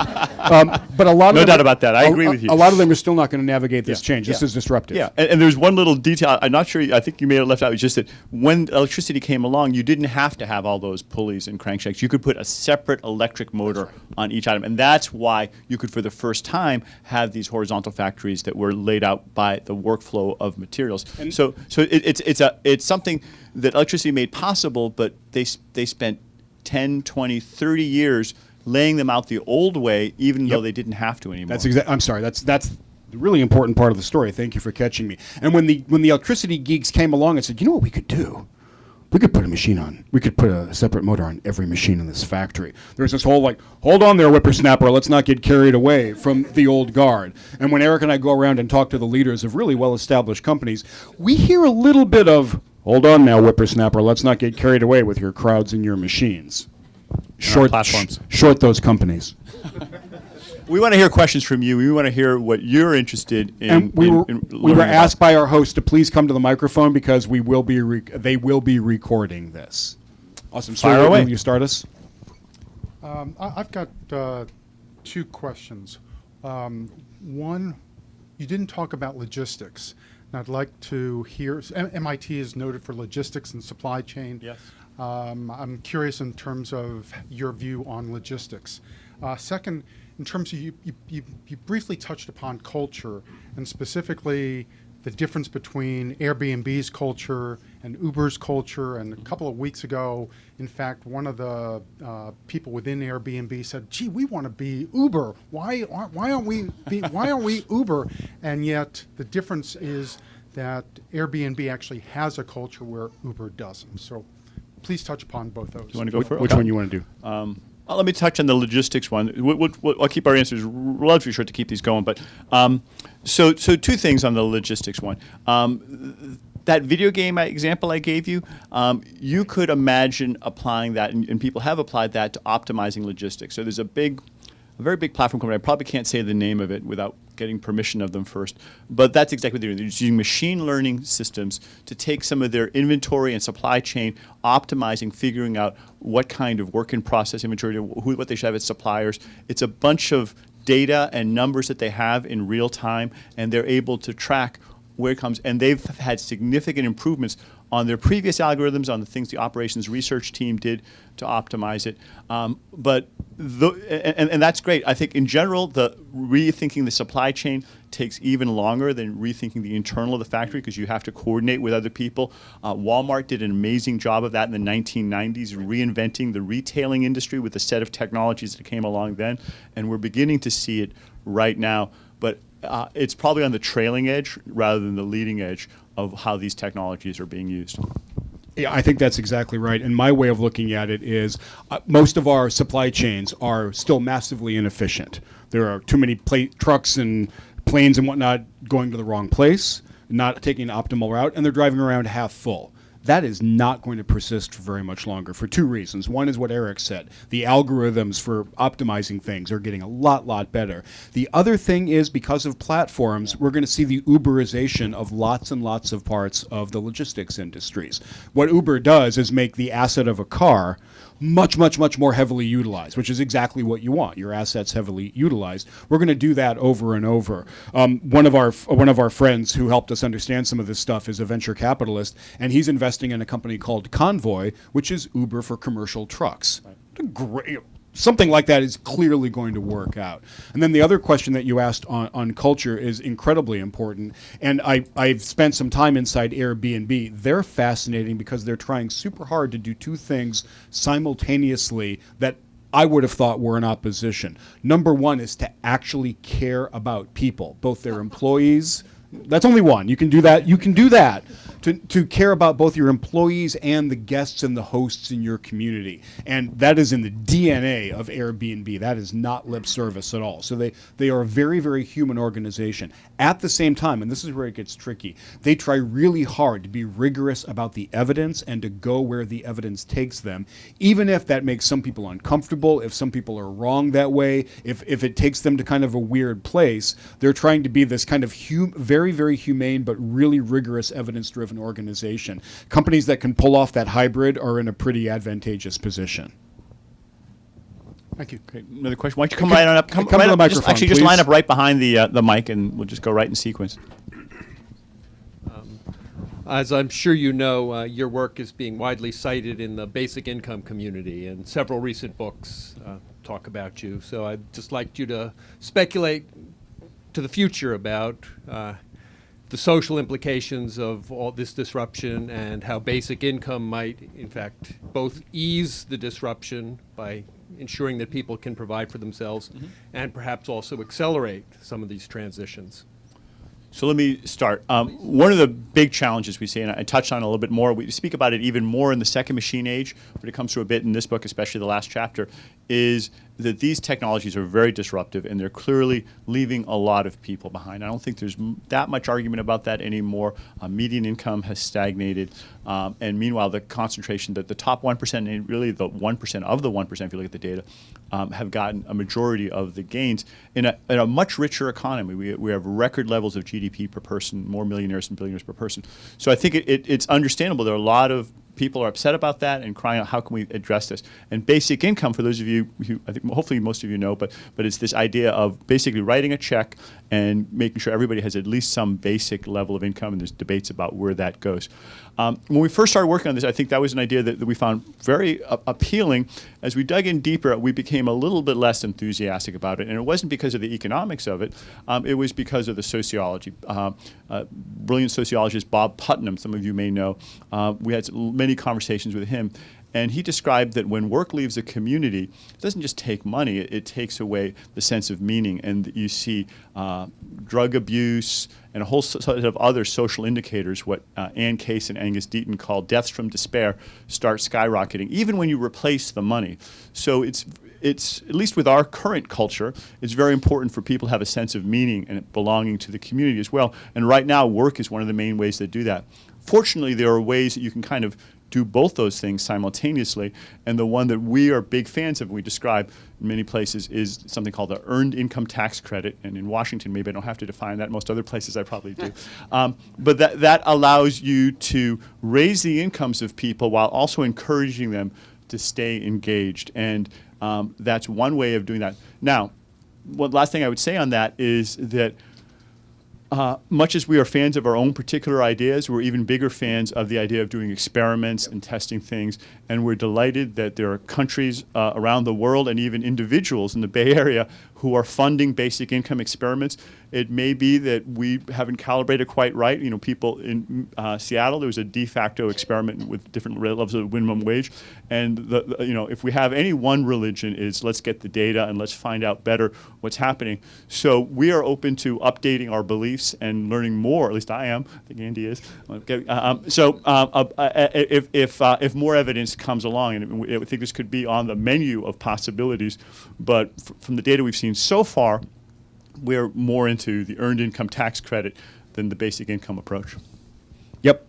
But a lot of No them, doubt about that. I agree with you. A lot of them are still not going to navigate this Yeah. change. This Yeah. is disruptive. Yeah, and there's one little detail. I'm not sure. I think you may have left out. It's just that when electricity came along, you didn't have to have all those pulleys and crankshafts. You could put a separate electric motor on each item, and that's why you could, for the first time, have these horizontal factories that were laid out by the workflow of materials. So it's something that electricity made possible, but they spent 10, 20, 30 years laying them out the old way, even though they didn't have to anymore. I'm sorry. That's the really important part of the story. Thank you for catching me. And when the electricity geeks came along and said, you know what we could do? We could put a machine on. We could put a separate motor on every machine in this factory. There's this whole hold on there, whippersnapper. Let's not get carried away from the old guard. And when Eric and I go around and talk to the leaders of really well-established companies, we hear a little bit of, hold on now, whippersnapper. Let's not get carried away with your crowds and your machines. Short platforms. Short those companies. We want to hear questions from you. We want to hear what you're interested in. And we were learning about. asked by our host to please come to the microphone because they will be recording this. Awesome. Fire So away. will you start us? I've got two questions. One, you didn't talk about logistics. And I'd like to hear, MIT is noted for logistics and supply chain. Yes. I'm curious in terms of your view on logistics. Second, in terms of you briefly touched upon culture, and specifically the difference between Airbnb's culture and Uber's culture. And a couple of weeks ago, in fact, one of the people within Airbnb said, "Gee, we want to be Uber. Why aren't we Uber?" And yet the difference is that Airbnb actually has a culture where Uber doesn't. So please touch upon both those. You want to go first? Which one you want to do? Let me touch on the logistics one. I'll keep our answers relatively short to keep these going. But so two things on the logistics one. That video game example I gave you, you could imagine applying that, and people have applied that to optimizing logistics. So there's a very big platform company. I probably can't say the name of it without getting permission of them first. But that's exactly what they're doing. They're using machine learning systems to take some of their inventory and supply chain, optimizing, figuring out what kind of work in process inventory, what they should have as suppliers. It's a bunch of data and numbers that they have in real time, and they're able to track where it comes. And they've had significant improvements on their previous algorithms, on the things the operations research team did to optimize it. And that's great. I think in general, the rethinking the supply chain takes even longer than rethinking the internal of the factory because you have to coordinate with other people. Walmart did an amazing job of that in the 1990s, reinventing the retailing industry with a set of technologies that came along then. And we're beginning to see it right now. But it's probably on the trailing edge rather than the leading edge of how these technologies are being used. Yeah, I think that's exactly right. And my way of looking at it is most of our supply chains are still massively inefficient. There are too many trucks and planes and whatnot going to the wrong place, not taking an optimal route, and they're driving around half full. That is not going to persist for very much longer for two reasons. One is what Eric said. The algorithms for optimizing things are getting a lot better. The other thing is because of platforms, we're going to see the Uberization of lots and lots of parts of the logistics industries. What Uber does is make the asset of a car much more heavily utilized, which is exactly what you want. Your assets heavily utilized. We're going to do that over and over. One of our friends who helped us understand some of this stuff is a venture capitalist, and he's investing in a company called Convoy, which is Uber for commercial trucks. Great. Something like that is clearly going to work out. And then the other question that you asked on culture is incredibly important. And I've spent some time inside Airbnb. They're fascinating because they're trying super hard to do two things simultaneously that I would have thought were in opposition. Number one is to actually care about people, both their employees. That's only one. You can do that. You can do that to care about both your employees and the guests and the hosts in your community. And that is in the DNA of Airbnb. That is not lip service at all. So they are a very human organization. At the same time, and this is where it gets tricky, they try really hard to be rigorous about the evidence and to go where the evidence takes them, even if that makes some people uncomfortable, if some people are wrong that way, if it takes them to kind of a weird place. They're trying to be this kind of very humane but really rigorous evidence-driven organization. Companies that can pull off that hybrid are in a pretty advantageous position. Thank you. Okay, another question. Why don't you come right on up? come right to the up, microphone, just line please. up right behind the mic, and we'll just go right in sequence. As I'm sure you know, your work is being widely cited in the basic income community, and several recent books talk about you. So I'd just like you to speculate to the future about the social implications of all this disruption and how basic income might, in fact, both ease the disruption by ensuring that people can provide for themselves and perhaps also accelerate some of these transitions. So let me start. One of the big challenges we see, and I touched on it a little bit more, we speak about it even more in the second machine age, but it comes through a bit in this book, especially the last chapter, is that these technologies are very disruptive and they're clearly leaving a lot of people behind. I don't think there's that much argument about that anymore. Median income has stagnated, and meanwhile the concentration, that the top 1%, and really the 1% of the 1%, if you look at the data, have gotten a majority of the gains in a much richer economy. We have record levels of GDP per person, more millionaires and billionaires per person. So I think it's understandable. There are a lot of people are upset about that and crying out, how can we address this? And basic income, for those of you who, I think hopefully most of you know, but it's this idea of basically writing a check and making sure everybody has at least some basic level of income, and there's debates about where that goes. When we first started working on this, I think that was an idea that we found very appealing. As we dug in deeper, we became a little bit less enthusiastic about it, and it wasn't because of the economics of it, it was because of the sociology. Brilliant sociologist Bob Putnam, some of you may know, we had many conversations with him, and he described that when work leaves a community, it doesn't just take money, it takes away the sense of meaning. And you see drug abuse and a whole set of other social indicators, what Ann Case and Angus Deaton call deaths from despair, start skyrocketing, even when you replace the money. So it's at least with our current culture, it's very important for people to have a sense of meaning and belonging to the community as well. And right now, work is one of the main ways that do that. Fortunately, there are ways that you can kind of do both those things simultaneously, and the one that we are big fans of, we describe in many places, is something called the Earned Income Tax Credit. And in Washington, maybe I don't have to define that. Most other places I probably do. But that allows you to raise the incomes of people while also encouraging them to stay engaged. And that's one way of doing that. Now, one last thing I would say on that is that much as we are fans of our own particular ideas, we're even bigger fans of the idea of doing experiments and testing things. And we're delighted that there are countries around the world and even individuals in the Bay Area who are funding basic income experiments. It may be that we haven't calibrated quite right. You know, people in Seattle, there was a de facto experiment with different levels of minimum wage. And if we have any one religion, is let's get the data and let's find out better what's happening. So we are open to updating our beliefs and learning more. At least I am. I think Andy is. If more evidence comes along, and I think this could be on the menu of possibilities, but from the data we've seen so far, we're more into the earned income tax credit than the basic income approach. Yep.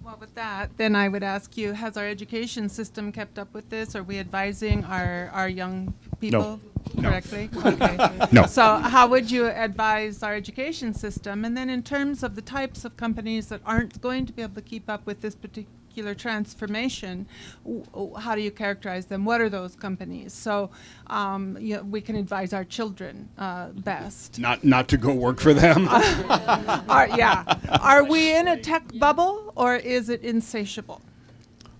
Well, with that, then I would ask you, has our education system kept up with this? Are we advising our young people correctly? Okay. No. So how would you advise our education system? And then in terms of the types of companies that aren't going to be able to keep up with this particular transformation, how do you characterize them? What are those companies? So we can advise our children best. Not to go work for them. Are we in a tech bubble, or is it insatiable?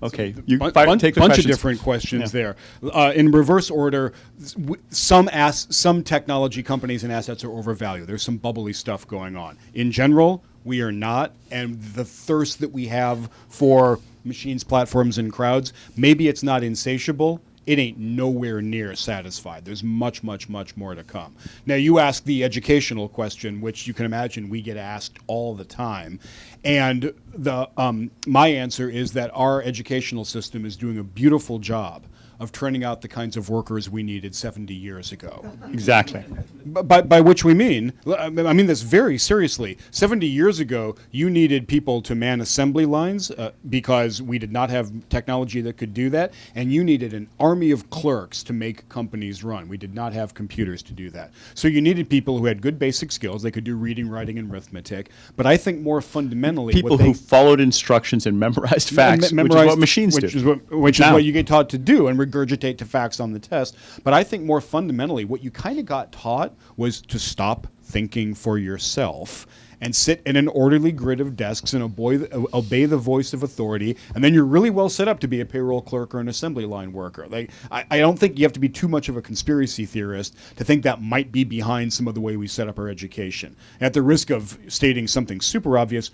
Okay, Bunch take the of questions. different questions Yeah. there. In reverse order, some technology companies and assets are overvalued. There's some bubbly stuff going on. In general, we are not, and the thirst that we have for machines, platforms, and crowds, maybe it's not insatiable. It ain't nowhere near satisfied. There's much, much, much more to come. Now, you asked the educational question, which you can imagine we get asked all the time. And my answer is that our educational system is doing a beautiful job of turning out the kinds of workers we needed 70 years ago. Exactly. By which we mean, I mean this very seriously. 70 years ago, you needed people to man assembly lines because we did not have technology that could do that, and you needed an army of clerks to make companies run. We did not have computers to do that. So you needed people who had good basic skills. They could do reading, writing, and arithmetic. But I think more fundamentally, People who followed instructions and memorized facts, which is what machines which do. Is Now. what you get taught to do and regurgitate to facts on the test. But I think more fundamentally, what you kind of got taught was to stop thinking for yourself and sit in an orderly grid of desks and obey the voice of authority, and then you're really well set up to be a payroll clerk or an assembly line worker. I don't think you have to be too much of a conspiracy theorist to think that might be behind some of the way we set up our education. At the risk of stating something super obvious,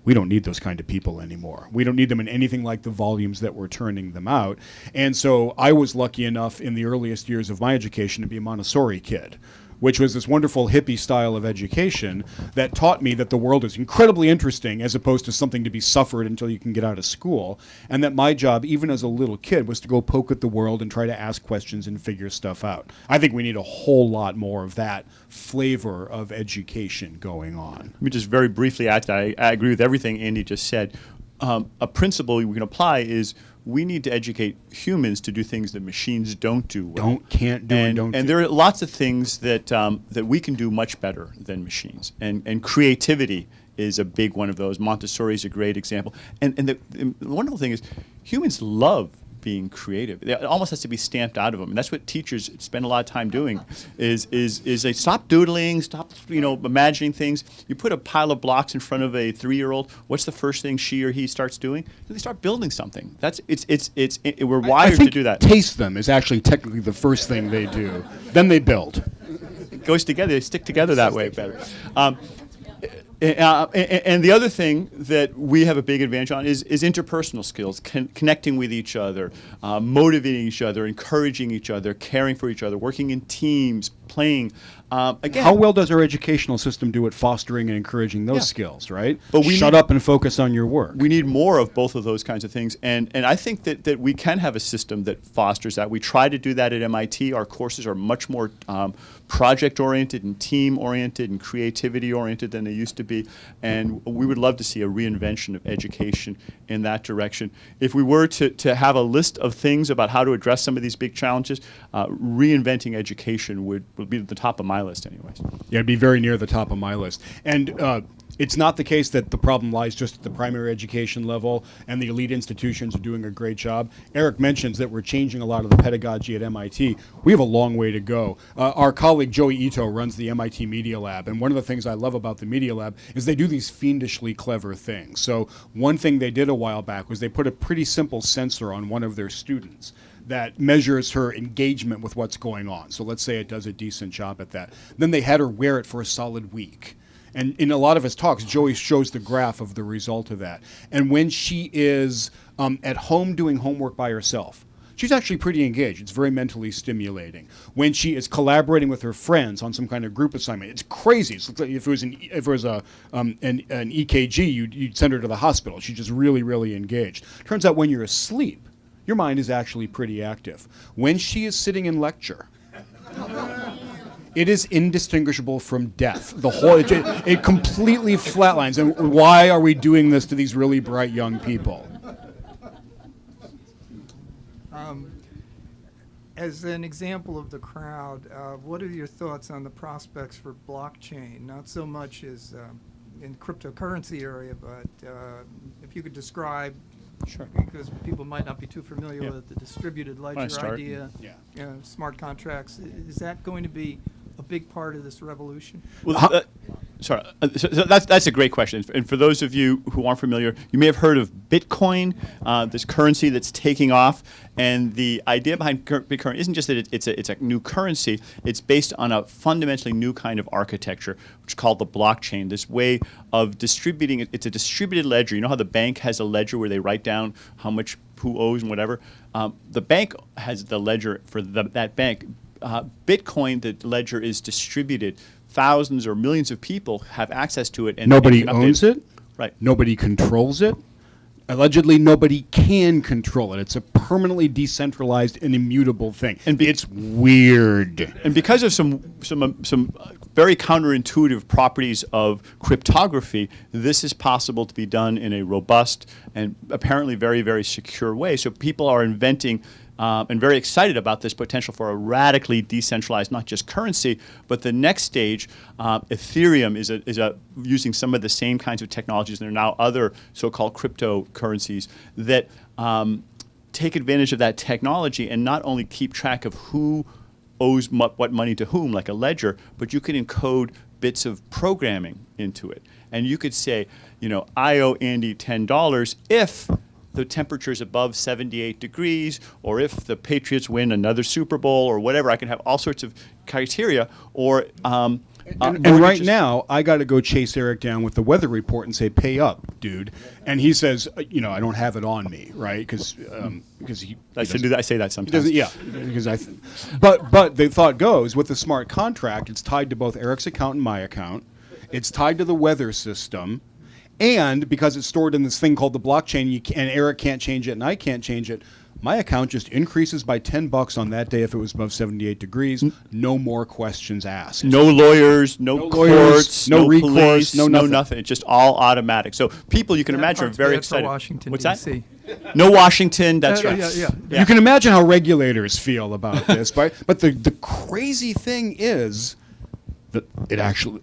we don't need those kind of people anymore. We don't need them in anything like the volumes that we're turning them out. And so I was lucky enough in the earliest years of my education to be a Montessori kid, which was this wonderful hippie style of education that taught me that the world is incredibly interesting as opposed to something to be suffered until you can get out of school. And that my job, even as a little kid, was to go poke at the world and try to ask questions and figure stuff out. I think we need a whole lot more of that flavor of education going on. Let me just very briefly add to that. I agree with everything Andy just said. A principle we can apply is we need to educate humans to do things that machines don't do well. Can't do, and don't do. And there are lots of things that that we can do much better than machines. And creativity is a big one of those. Montessori is a great example. And the wonderful thing is humans love being creative. It almost has to be stamped out of them. And that's what teachers spend a lot of time doing is they stop doodling, stop imagining things. You put a pile of blocks in front of a 3-year-old, what's the first thing she or he starts doing? They start building something. We're wired to do that. Taste them is actually technically the first thing they do. Then they build. It goes together. They stick together that way better. And the other thing that we have a big advantage on is interpersonal skills, connecting with each other, motivating each other, encouraging each other, caring for each other, working in teams, playing. Again, how well does our educational system do at fostering and encouraging those skills, right? But we shut up and focus on your work. We need more of both of those kinds of things. And I think that we can have a system that fosters that. We try to do that at MIT. Our courses are much more project-oriented and team-oriented and creativity-oriented than they used to be. And we would love to see a reinvention of education in that direction. If we were to have a list of things about how to address some of these big challenges, reinventing education would be at the top of my list anyways. Yeah, it'd be very near the top of my list. And it's not the case that the problem lies just at the primary education level and the elite institutions are doing a great job. Eric mentions that we're changing a lot of the pedagogy at MIT. We have a long way to go. Our colleague Joey Ito runs the MIT Media Lab, and one of the things I love about the Media Lab is they do these fiendishly clever things. So one thing they did a while back was they put a pretty simple sensor on one of their students that measures her engagement with what's going on. So let's say it does a decent job at that. Then they had her wear it for a solid week. And in a lot of his talks, Joey shows the graph of the result of that. And when she is at home doing homework by herself, she's actually pretty engaged. It's very mentally stimulating. When she is collaborating with her friends on some kind of group assignment, it's crazy. It's like if it was an EKG, you'd send her to the hospital. She's just really, really engaged. Turns out when you're asleep, your mind is actually pretty active. When she is sitting in lecture, it is indistinguishable from death. The whole it completely flatlines. And why are we doing this to these really bright young people? As an example of the crowd, what are your thoughts on the prospects for blockchain? Not so much as in cryptocurrency area, but if you could describe. Sure. Because people might not be too familiar with the distributed ledger idea, smart contracts. Is that going to be a big part of this revolution? Well, so that's a great question. And for those of you who aren't familiar, you may have heard of Bitcoin, this currency that's taking off. And the idea behind Bitcoin isn't just that it's a new currency. It's based on a fundamentally new kind of architecture, which is called the blockchain. This way of distributing it. It's a distributed ledger. You know how the bank has a ledger where they write down how much who owes and whatever. The bank has the ledger for that bank. Bitcoin, the ledger is distributed. Thousands or millions of people have access to it. And Nobody owns it. Right. Nobody controls it. allegedly nobody can control it. It's a permanently decentralized and immutable thing. And it's weird. And because of some very counterintuitive properties of cryptography, this is possible to be done in a robust and apparently very, very secure way. So people are inventing and very excited about this potential for a radically decentralized, not just currency, but the next stage, Ethereum is using some of the same kinds of technologies. There are now other so-called cryptocurrencies that take advantage of that technology and not only keep track of who owes what money to whom, like a ledger, but you can encode bits of programming into it. And you could say, I owe Andy $10 if the temperature is above 78 degrees, or if the Patriots win another Super Bowl, or whatever. I can have all sorts of criteria, or and right now, I got to go chase Eric down with the weather report and say, "Pay up, dude." And he says, "I don't have it on me, right?" Because he I say that he sometimes. doesn't. Yeah, because But the thought goes with the smart contract, it's tied to both Eric's account and my account. It's tied to the weather system. And because it's stored in this thing called the blockchain, and Eric can't change it and I can't change it, my account just increases by $10 on that day if it was above 78 degrees. No more questions asked. No lawyers, no courts, no recourse, police, no nothing. It's just all automatic. So people, you can That imagine, are part's very bad for excited. Washington, What's D.C. that? No Washington. That's right. Yeah. You can imagine how regulators feel about this, but the crazy thing is that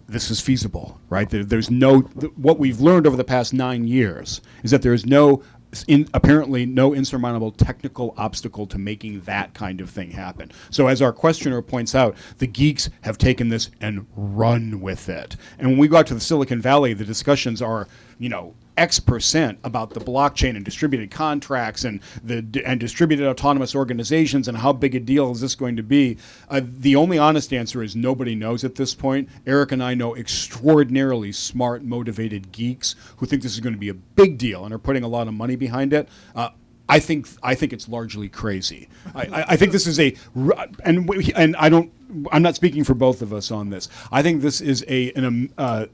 this is feasible, right? There's what we've learned over the past 9 years is that there is apparently no insurmountable technical obstacle to making that kind of thing happen. So as our questioner points out, the geeks have taken this and run with it. And when we go out to the Silicon Valley, the discussions are, X% about the blockchain and distributed contracts and distributed autonomous organizations and how big a deal is this going to be. The only honest answer is nobody knows at this point. Eric and I know extraordinarily smart, motivated geeks who think this is going to be a big deal and are putting a lot of money behind it. I think it's largely crazy. I think this is I'm not speaking for both of us on this. I think this is a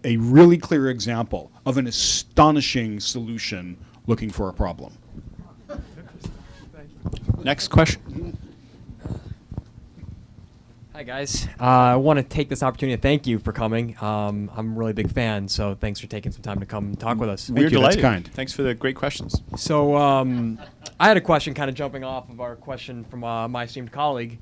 really clear example of an astonishing solution looking for a problem. Next question. Hi guys, I want to take this opportunity to thank you for coming. I'm a really big fan, so thanks for taking some time to come talk with us. We're you, that's delighted. kind. Thanks for the great questions. So I had a question kind of jumping off of our question from my esteemed colleague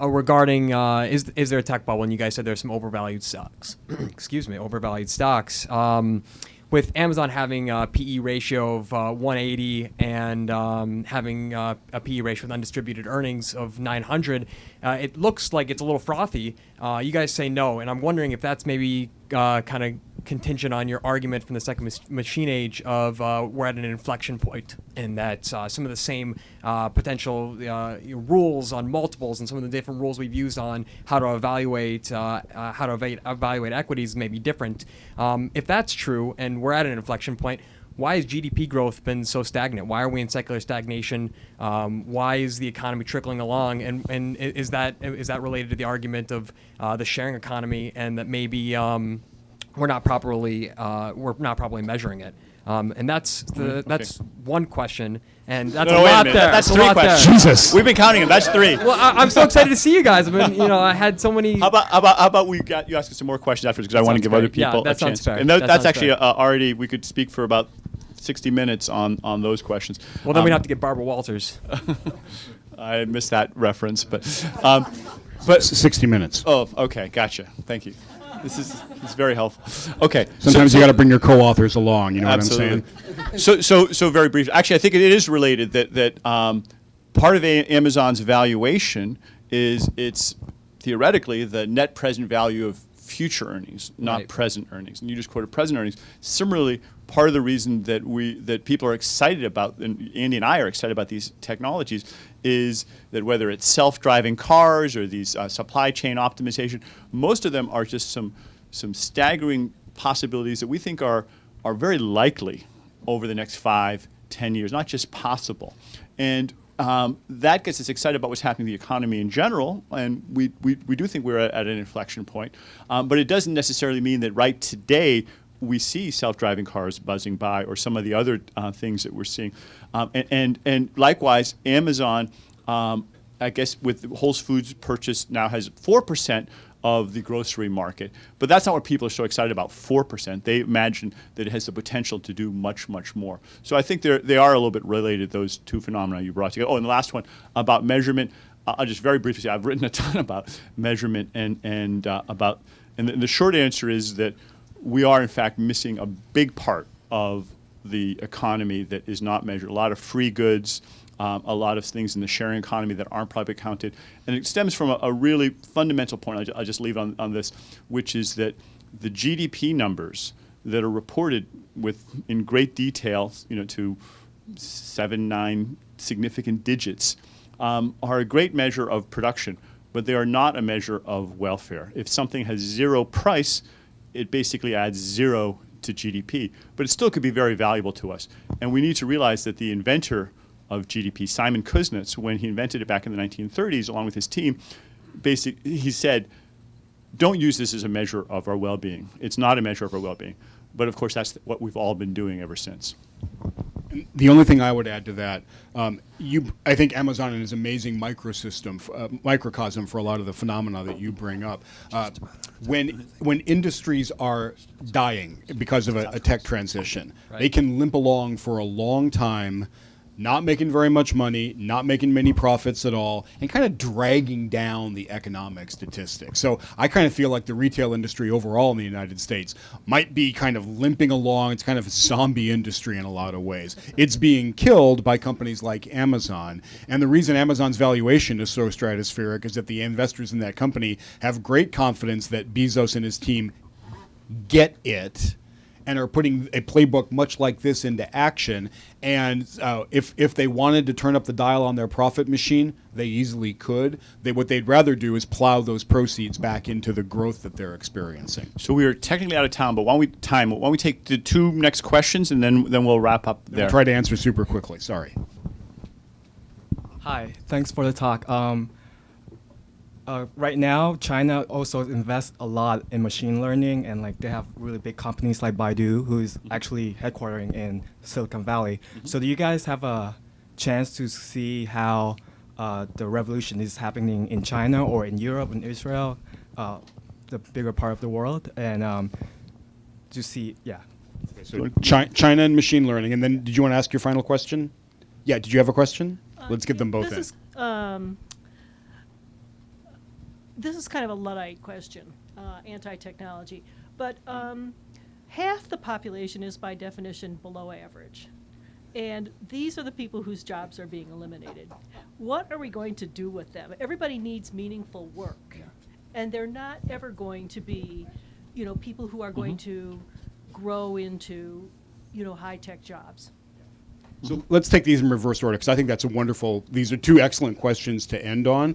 regarding is there a tech bubble? And you guys said there's some overvalued stocks. Excuse me, overvalued stocks. With Amazon having a PE ratio of 180 and having a PE ratio with undistributed earnings of 900, it looks like it's a little frothy. You guys say no, and I'm wondering if that's maybe kind of contingent on your argument from the second machine age of we're at an inflection point, and that some of the same potential rules on multiples and some of the different rules we've used on how to evaluate equities may be different. If that's true, and we're at an inflection point, why has GDP growth been so stagnant? Why are we in secular stagnation? Why is the economy trickling along? And is that related to the argument of the sharing economy, and that maybe we're not properly measuring it? And that's one question, and that's No, a wait a lot minute. there. That's a three lot there. questions. Jesus. We've been counting them. That's three. Well, I'm so excited to see you guys. I mean, I had so many. How about you ask us some more questions afterwards, because I want to Sounds give other great. Yeah, people that a sounds chance. fair. And That that's sounds actually fair. already, we could speak for about 60 minutes on those questions. Well, then we'd have to get Barbara Walters. I missed that reference, but 60 minutes. oh, okay, gotcha. Thank you. This is very helpful. Okay. Sometimes you got to bring your co-authors along. You know Absolutely. what I'm saying? So very brief. Actually, I think it is related that part of Amazon's valuation is it's theoretically the net present value of future earnings, not Right. present earnings. And you just quoted present earnings. Similarly, part of the reason that people are excited about, and Andy and I are excited about these technologies, is that whether it's self-driving cars or these supply chain optimization, most of them are just some staggering possibilities that we think are very likely over the next 5-10 years, not just possible. And that gets us excited about what's happening in the economy in general, and we do think we're at an inflection point. But it doesn't necessarily mean that right today we see self-driving cars buzzing by, or some of the other things that we're seeing. And likewise, Amazon, I guess with Whole Foods purchase now has 4% of the grocery market. But that's not what people are so excited about, 4%. They imagine that it has the potential to do much, much more. So I think they are a little bit related, those two phenomena you brought together. Oh, and the last one about measurement. I'll just very briefly say I've written a ton about measurement and the short answer is that we are in fact missing a big part of the economy that is not measured. A lot of free goods, a lot of things in the sharing economy that aren't probably counted. And it stems from a really fundamental point, I'll just leave on this, which is that the GDP numbers that are reported in great detail, to 7, 9 significant digits, are a great measure of production, but they are not a measure of welfare. If something has zero price, it basically adds zero to GDP, but it still could be very valuable to us. And we need to realize that the inventor of GDP, Simon Kuznets, when he invented it back in the 1930s, along with his team, he said, don't use this as a measure of our well-being. It's not a measure of our well-being. But of course, that's what we've all been doing ever since. The only thing I would add to that, I think Amazon is an amazing microcosm for a lot of the phenomena that you bring up. When industries are dying because of a tech transition, they can limp along for a long time, not making very much money, not making many profits at all, and kind of dragging down the economic statistics. So I kind of feel like the retail industry overall in the United States might be kind of limping along. It's kind of a zombie industry in a lot of ways. It's being killed by companies like Amazon. And the reason Amazon's valuation is so stratospheric is that the investors in that company have great confidence that Bezos and his team get it and are putting a playbook much like this into action. And if they wanted to turn up the dial on their profit machine, they easily could. What they'd rather do is plow those proceeds back into the growth that they're experiencing. So we are technically out of time, but why don't we take the two next questions, and then we'll wrap up there. I'll try to answer super quickly. Sorry. Hi, thanks for the talk. Right now, China also invests a lot in machine learning, and they have really big companies like Baidu, who is actually headquartering in Silicon Valley. So do you guys have a chance to see how the revolution is happening in China or in Europe and Israel, the bigger part of the world? And to see, yeah. So China and machine learning. And then did you want to ask your final question? Yeah, did you have a question? Let's get them both in. This is kind of a Luddite question, anti-technology, but half the population is by definition below average. And these are the people whose jobs are being eliminated. What are we going to do with them? Everybody needs meaningful work. And they're not ever going to be, people who are going to grow into, high-tech jobs. So let's take these in reverse order, because I think these are two excellent questions to end on.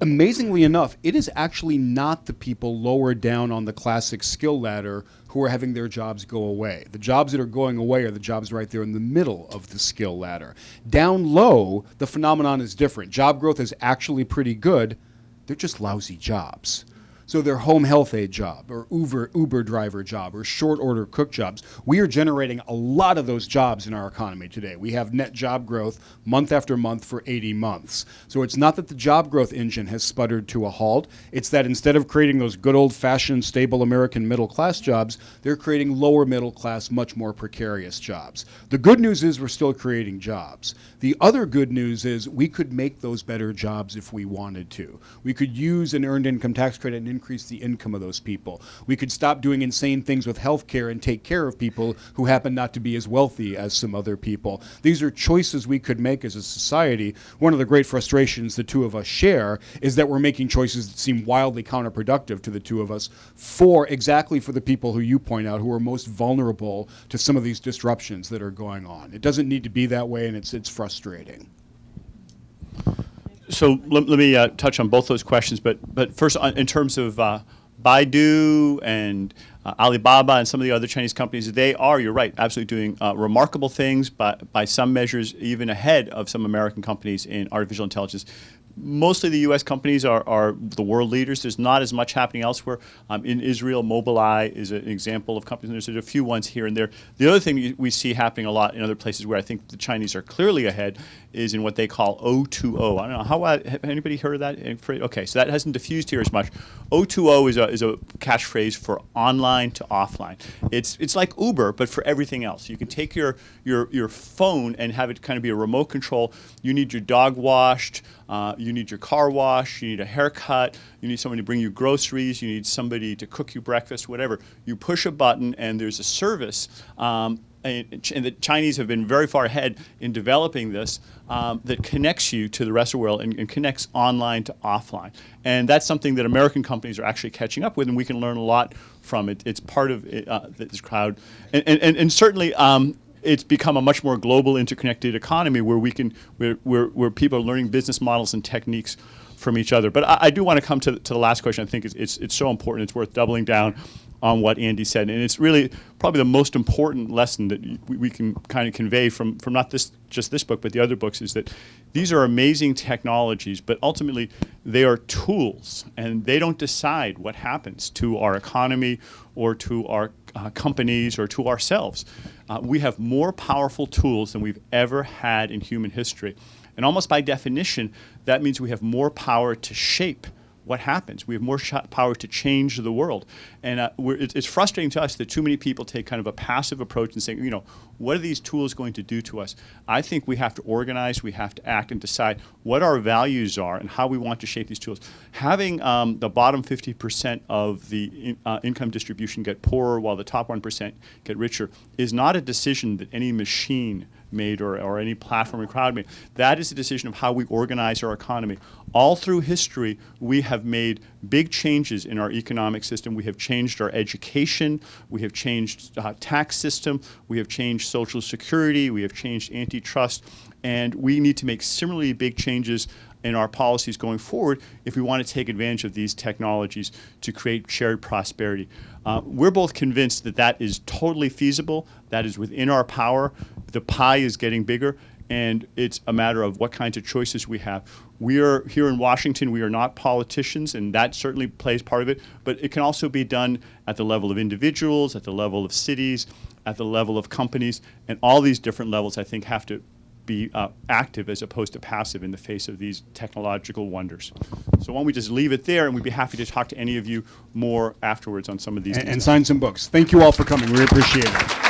Amazingly enough, it is actually not the people lower down on the classic skill ladder who are having their jobs go away. The jobs that are going away are the jobs right there in the middle of the skill ladder. Down low, the phenomenon is different. Job growth is actually pretty good. They're just lousy jobs. So their home health aide job or Uber driver job or short order cook jobs, we are generating a lot of those jobs in our economy today. We have net job growth month after month for 80 months. So it's not that the job growth engine has sputtered to a halt. It's that instead of creating those good old-fashioned stable American middle class jobs, they're creating lower middle class, much more precarious jobs. The good news is we're still creating jobs. The other good news is we could make those better jobs if we wanted to. We could use an earned income tax credit and increase the income of those people. We could stop doing insane things with health care and take care of people who happen not to be as wealthy as some other people. These are choices we could make as a society. One of the great frustrations the two of us share is that we're making choices that seem wildly counterproductive to the two of us exactly for the people who you point out who are most vulnerable to some of these disruptions that are going on. It doesn't need to be that way, and it's frustrating. So let me touch on both those questions, but first in terms of Baidu and Alibaba and some of the other Chinese companies, they are, you're right, absolutely doing remarkable things, by some measures even ahead of some American companies in artificial intelligence. mostly the U.S. companies are the world leaders. There's not as much happening elsewhere. In Israel, Mobileye is an example of companies, and there's a few ones here and there. The other thing we see happening a lot in other places where I think the Chinese are clearly ahead is in what they call O2O. I don't know, have anybody heard of that? Okay, so that hasn't diffused here as much. O2O is a catchphrase for online to offline. It's like Uber, but for everything else. You can take your phone and have it kind of be a remote control. You need your dog washed, you need your car washed, you need a haircut, you need somebody to bring you groceries, you need somebody to cook you breakfast, whatever. You push a button and there's a service. And the Chinese have been very far ahead in developing this that connects you to the rest of the world and connects online to offline. And that's something that American companies are actually catching up with, and we can learn a lot from it. It's part of this crowd. And certainly it's become a much more global, interconnected economy where where people are learning business models and techniques from each other. But I do want to come to the last question. I think it's so important. It's worth doubling down on what Andy said, and it's really probably the most important lesson that we can kind of convey from not just this book, but the other books, is that these are amazing technologies, but ultimately they are tools, and they don't decide what happens to our economy or to our companies or to ourselves. We have more powerful tools than we've ever had in human history, and almost by definition, that means we have more power to shape what happens. We have more power to change the world. And it's frustrating to us that too many people take kind of a passive approach and say, what are these tools going to do to us? I think we have to organize, we have to act and decide what our values are and how we want to shape these tools. Having the bottom 50% of the income distribution get poorer while the top 1% get richer is not a decision that any machine made or any platform or crowd made. That is a decision of how we organize our economy. All through history, we have made big changes in our economic system. We have changed our education. We have changed tax system. We have changed Social Security. We have changed antitrust. And we need to make similarly big changes in our policies going forward if we want to take advantage of these technologies to create shared prosperity. We're both convinced that that is totally feasible, that is within our power. The pie is getting bigger, and it's a matter of what kinds of choices we have. We are here in Washington, we are not politicians, and that certainly plays part of it, but it can also be done at the level of individuals, at the level of cities, at the level of companies, and all these different levels, I think, have to be active as opposed to passive in the face of these technological wonders. So why don't we just leave it there, and we'd be happy to talk to any of you more afterwards on some of these and sign some books. Thank you all for coming. We appreciate it.